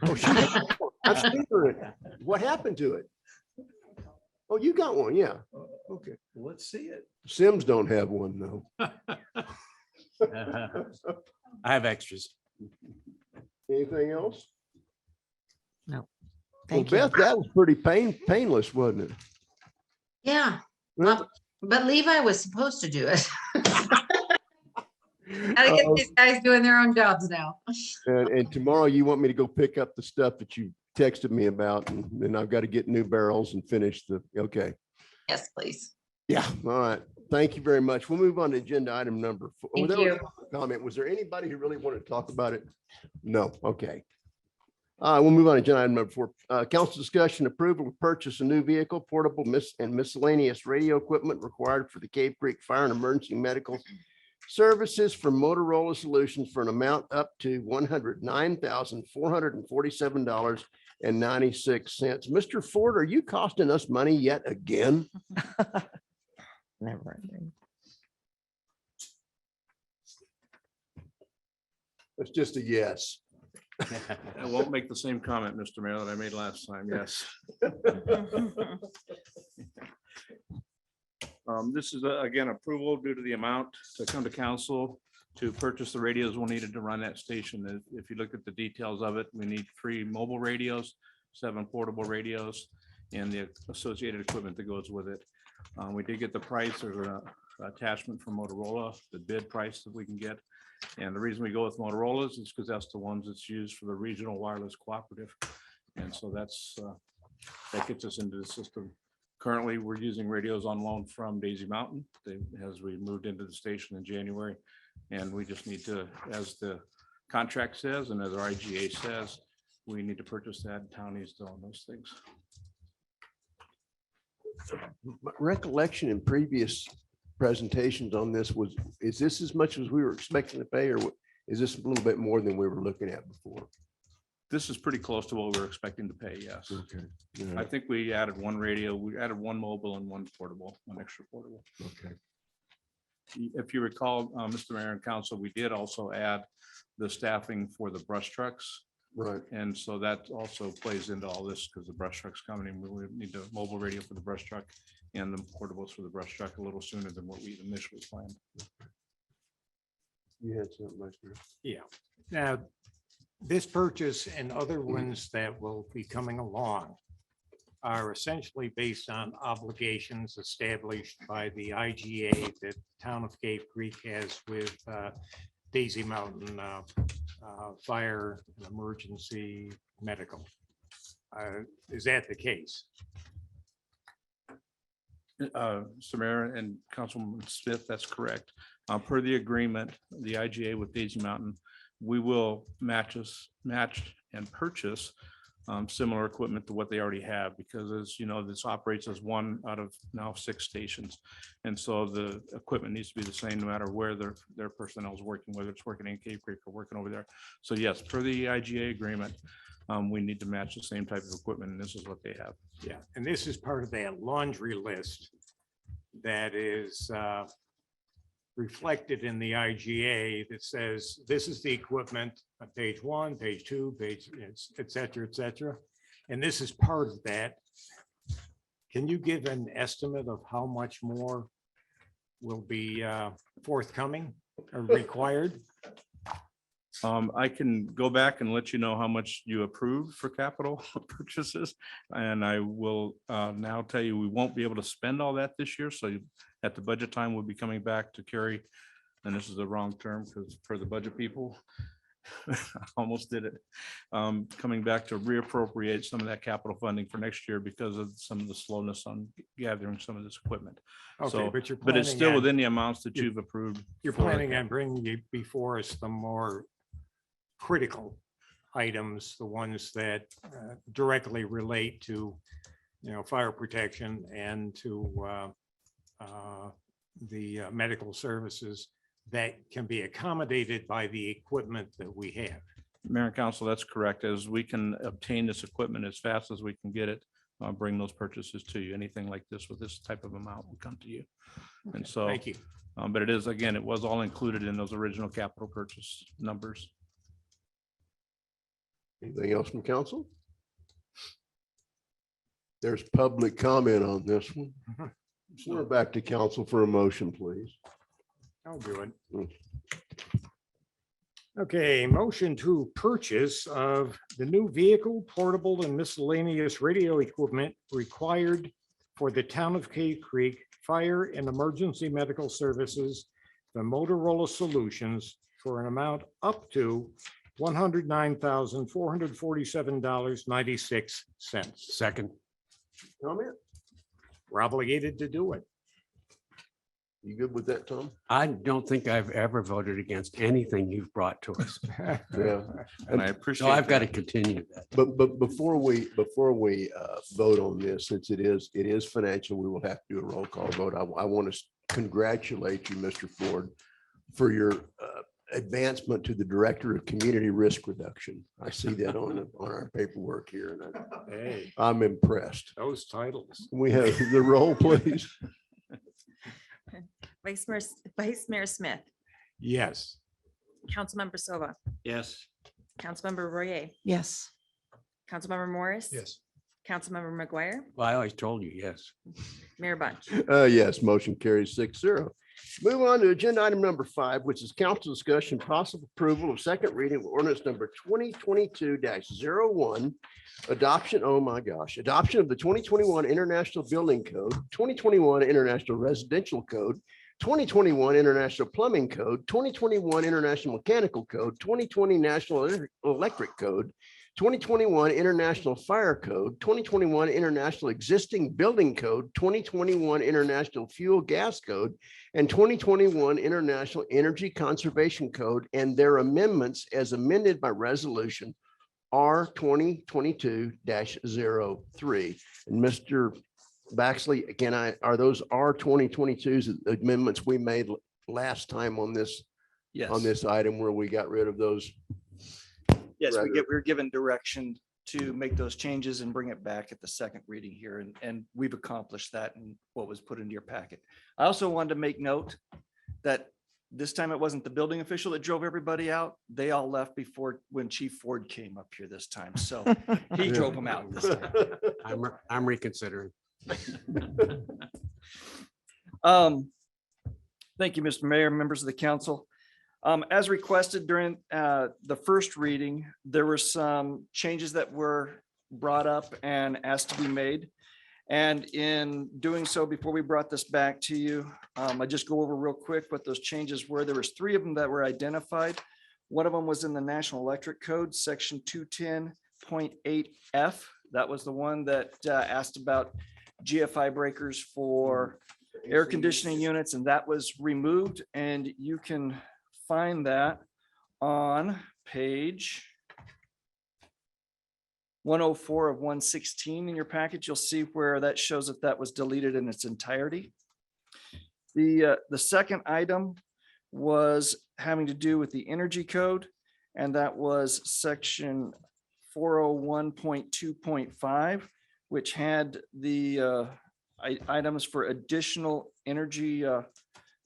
Oh, I've seen her. What happened to it? Oh, you got one, yeah. Okay.
Let's see it.
Sims don't have one though.
I have extras.
Anything else?
No.
Well,
Thank you.
Beth, that was pretty painless, wasn't it?
Yeah.
Well,
But Levi was supposed to do it. Gotta get these guys doing their own jobs now.
And tomorrow you want me to go pick up the stuff that you texted me about, and then I've got to get new barrels and finish okay.
Yes, please.
Yeah, all right. Thank you very much. We'll move on to agenda item number 4.
Thank
There was
you.
a comment. Was there anybody who really wanted to talk about it? No, okay. We'll move on to agenda item number 4. Council discussion approval to purchase a new vehicle, portable and miscellaneous radio equipment required for the Cave Creek Fire and Emergency Medical Services from Motorola Solutions for an amount up to $109,447.96. Mr. Ford, are you costing us money yet again?
Never ending.
It's just a yes.
I won't make the same comment, Mr. Mayor, that I made last time. Yes. This is again approval due to the amount to come to council to purchase the radios we'll needed to run that station. If you look at the details of it, we need 3 mobile radios, 7 portable radios, and the associated equipment that goes with it. We did get the price. There's an attachment from Motorola, the bid price that we can get. And the reason we go with Motorola's is because that's the ones that's used for the regional wireless cooperative. And so that gets us into the system. Currently, we're using radios on loan from Daisy Mountain as we moved into the station in January. And we just need to, as the contract says, and as our IGA says, we need to purchase that. Town needs to own those things.
My recollection in previous presentations on this is this as much as we were expecting to pay, or is this a little bit more than we were looking at before?
This is pretty close to what we were expecting to pay, yes.
Okay.
I think we added 1 radio, we added 1 mobile and 1 portable, 1 extra portable.
Okay.
If you recall, Mr. Mayor and Council, we did also add the staffing for the brush trucks.
Right.
And so that also plays into all this because the brush truck's coming in. We need a mobile radio for the brush truck and the portables for the brush truck a little sooner than what we initially planned.
You had something, Lester?
Yeah. Now, this purchase and other ones that will be coming along are essentially based on obligations established by the IGA that Town of Cave Creek has with Daisy Mountain Fire and Emergency Medical. Is that the case?
Mr. Mayor and Councilman Smith, that's correct. Per the agreement, the IGA with Daisy Mountain, we will match and purchase similar equipment to what they already have, because as you know, this operates as 1 out of now 6 stations. And so the equipment needs to be the same no matter where their personnel is working, whether it's working in Cave Creek or working over there. So yes, per the IGA agreement, we need to match the same type of equipment, and this is what they have.
Yeah, and this is part of that laundry list that is reflected in the IGA that says, this is the equipment on page 1, page 2, page, et cetera, and this is part of that. Can you give an estimate of how much more will be forthcoming or required?
I can go back and let you know how much you approved for capital purchases. And I will now tell you, we won't be able to spend all that this year. So at the budget time, we'll be coming back to carry, and this is the wrong term because for the budget people, I almost did it. Coming back to reappropriate some of that capital funding for next year because of some of the slowness on gathering some of this equipment.
Okay,
So,
but you're
but it's
planning
still
on-
within the amounts that you've approved.
You're
for it.
planning on bringing you before us the more critical items, the ones that directly relate to, fire protection and to the medical services that can be accommodated by the equipment that we have.
Mayor and Council, that's correct. As we can obtain this equipment as fast as we can get it, bring those purchases to you. Anything like this with this type of amount will come to you. And so,
Thank you.
but it is, again, it was all included in those original capital purchase numbers.
Anything else from council? There's public comment on this one. So we're back to council for a motion, please.
I'll do it. Okay, motion to purchase of the new vehicle, portable and miscellaneous radio equipment required for the town of Cave Creek Fire and Emergency Medical Services, the Motorola Solutions, for an amount up to $109,447.96.
Second.
Comment?
We're obligated to do it.
You good with that, Tom?
I don't think I've ever voted against anything you've brought to us.
Yeah.
And I appreciate.
So I've got to
that.
continue that.
But before we vote on this, since it is financial, we will have to do a roll call vote. I want to congratulate you, Mr. Ford, for your advancement to the Director of Community Risk Reduction. I see that on our paperwork here, and
Hey,
I'm impressed.
those titles.
We have the roll, please.
Vice Mayor Smith,
Yes.
Councilmember Silva,
Yes.
Councilmember Royer,
Yes.
Councilmember Morris.
Yes.
Councilmember McGuire,
Well, I always told you, yes.
Mayor Bunch.
Yes, motion carries 6-0. Move on to agenda item number 5, which is council discussion, possible approval of second reading of ordinance number 2022-01. Adoption, oh my gosh, adoption of the 2021 International Building Code, 2021 International Residential Code, 2021 International Plumbing Code, 2021 International Mechanical Code, 2020 National Electric Code, 2021 International Fire Code, 2021 International Existing Building Code, 2021 International Fuel Gas Code, and 2021 International Energy Conservation Code and their amendments as amended by resolution R 2022-03. And Mr. Baxley, again, are those R 2022s amendments we made last time on this item where we got rid of those?
Yes,
rather-
we were given direction to make those changes and bring it back at the second reading here, and we've accomplished that in what was put into your packet. I also wanted to make note that this time it wasn't the building official that drove everybody out. They all left before when Chief Ford came up here this time, so he drove them out this time.
I'm reconsidering.
Thank you, Mr. Mayor, members of the council. As requested during the first reading, there were some changes that were brought up and asked to be made. And in doing so, before we brought this back to you, I just go over real quick what those changes were. There was 3 of them that were identified. One of them was in the National Electric Code, section 210.8F. That was the one that asked about GFI breakers for air conditioning units, and that was removed. And you can find that on page 104 of 116 in your package. You'll see where that shows that was deleted in its entirety. The second item was having to do with the energy code, and that was section 401.2.5, which had the items for additional energy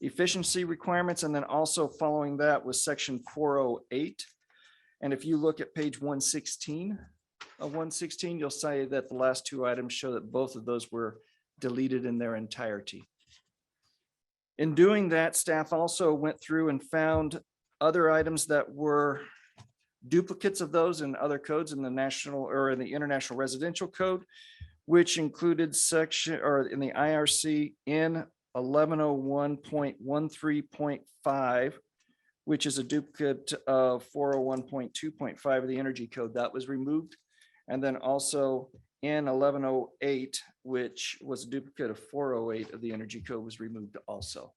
efficiency requirements. And then also following that was section 408. And if you look at page 116 of 116, you'll see that the last 2 items show that both of those were deleted in their entirety. In doing that, staff also went through and found other items that were duplicates of those in other codes in the national or in the International Residential Code, which included section or in the IRC in 1101.13.5, which is a duplicate of 401.2.5 of the Energy Code that was removed. And then also in 1108, which was a duplicate of 408 of the Energy Code, was removed also.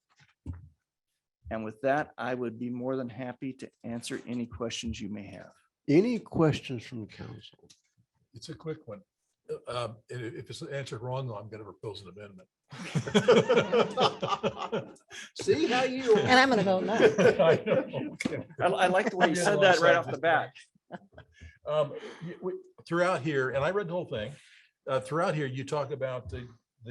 And with that, I would be more than happy to answer any questions you may have.
Any questions from the council?
It's a quick one. If it's answered wrong, though, I'm going to propose an amendment.
See how you.
And I'm gonna vote no.
I know.
I like the way you said that right off the bat.
Throughout here, and I read the whole thing, throughout here, you talk about the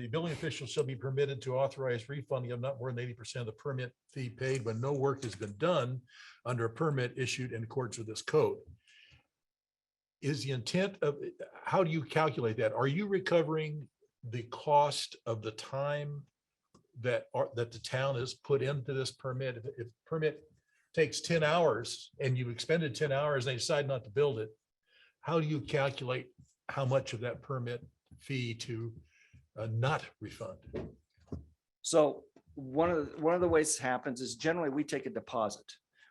building official shall be permitted to authorize refunding of not more than 80% of the permit fee paid when no work has been done under a permit issued in accordance with this code. Is the intent of, how do you calculate that? Are you recovering the cost of the time that the town has put into this permit? If permit takes 10 hours and you've expended 10 hours and they decide not to build it, how do you calculate how much of that permit fee to not refund?
So one of the ways it happens is generally we take a deposit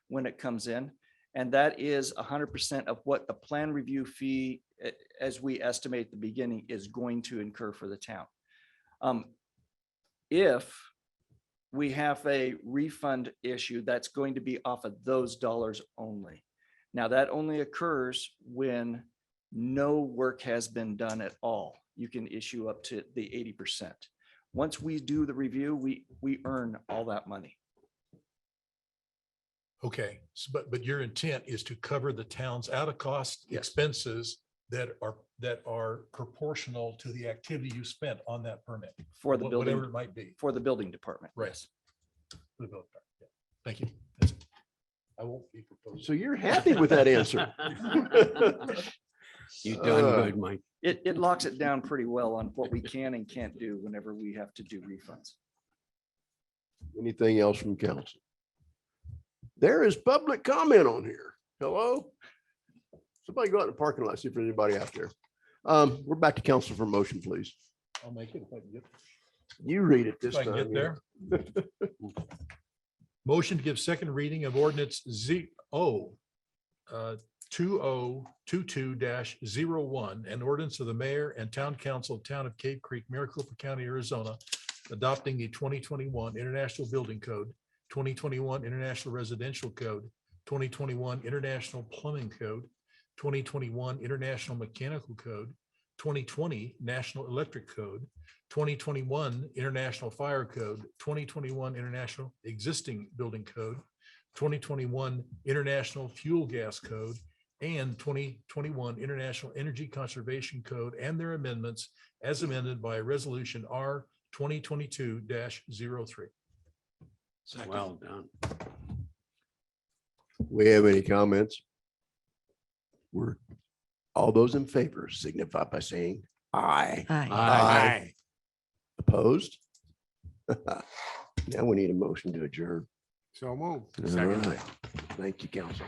when it comes in. And that is 100% of what the plan review fee, as we estimate at the beginning, is going to incur for the town. If we have a refund issue, that's going to be off of those dollars only. Now, that only occurs when no work has been done at all. You can issue up to the 80%. Once we do the review, we earn all that money.
Okay, but your intent is to cover the town's out-of-cost expenses that are proportional to the activity you spent on that permit.
For the building,
Whatever it might be.
for the building department.
Right.
Yes.
For the building department, yeah. Thank you. That's it. I won't be proposing.
So you're happy with that answer?
You done good, Mike.
It locks it down pretty well on what we can and can't do whenever we have to do refunds.
Anything else from council? There is public comment on here. Hello? Somebody go out in the parking lot, see if there's anybody out there. We're back to council for motion, please.
I'll make it if I can get,
You read it this
if I can
time.
get there. Motion to give second reading of ordinance 2022-01, an ordinance of the mayor and town council of town of Cave Creek, Maricopa County, Arizona, adopting the 2021 International Building Code, 2021 International Residential Code, 2021 International Plumbing Code, 2021 International Mechanical Code, 2020 National Electric Code, 2021 International Fire Code, 2021 International Existing Building Code, 2021 International Fuel Gas Code, and 2021 International Energy Conservation Code and their amendments as amended by Resolution R 2022-03.
Well done.
We have any comments? We're, all those in favor signify by saying aye.
Aye.
Opposed? Now we need a motion to adjourn.
So move.
All right. Thank you, council.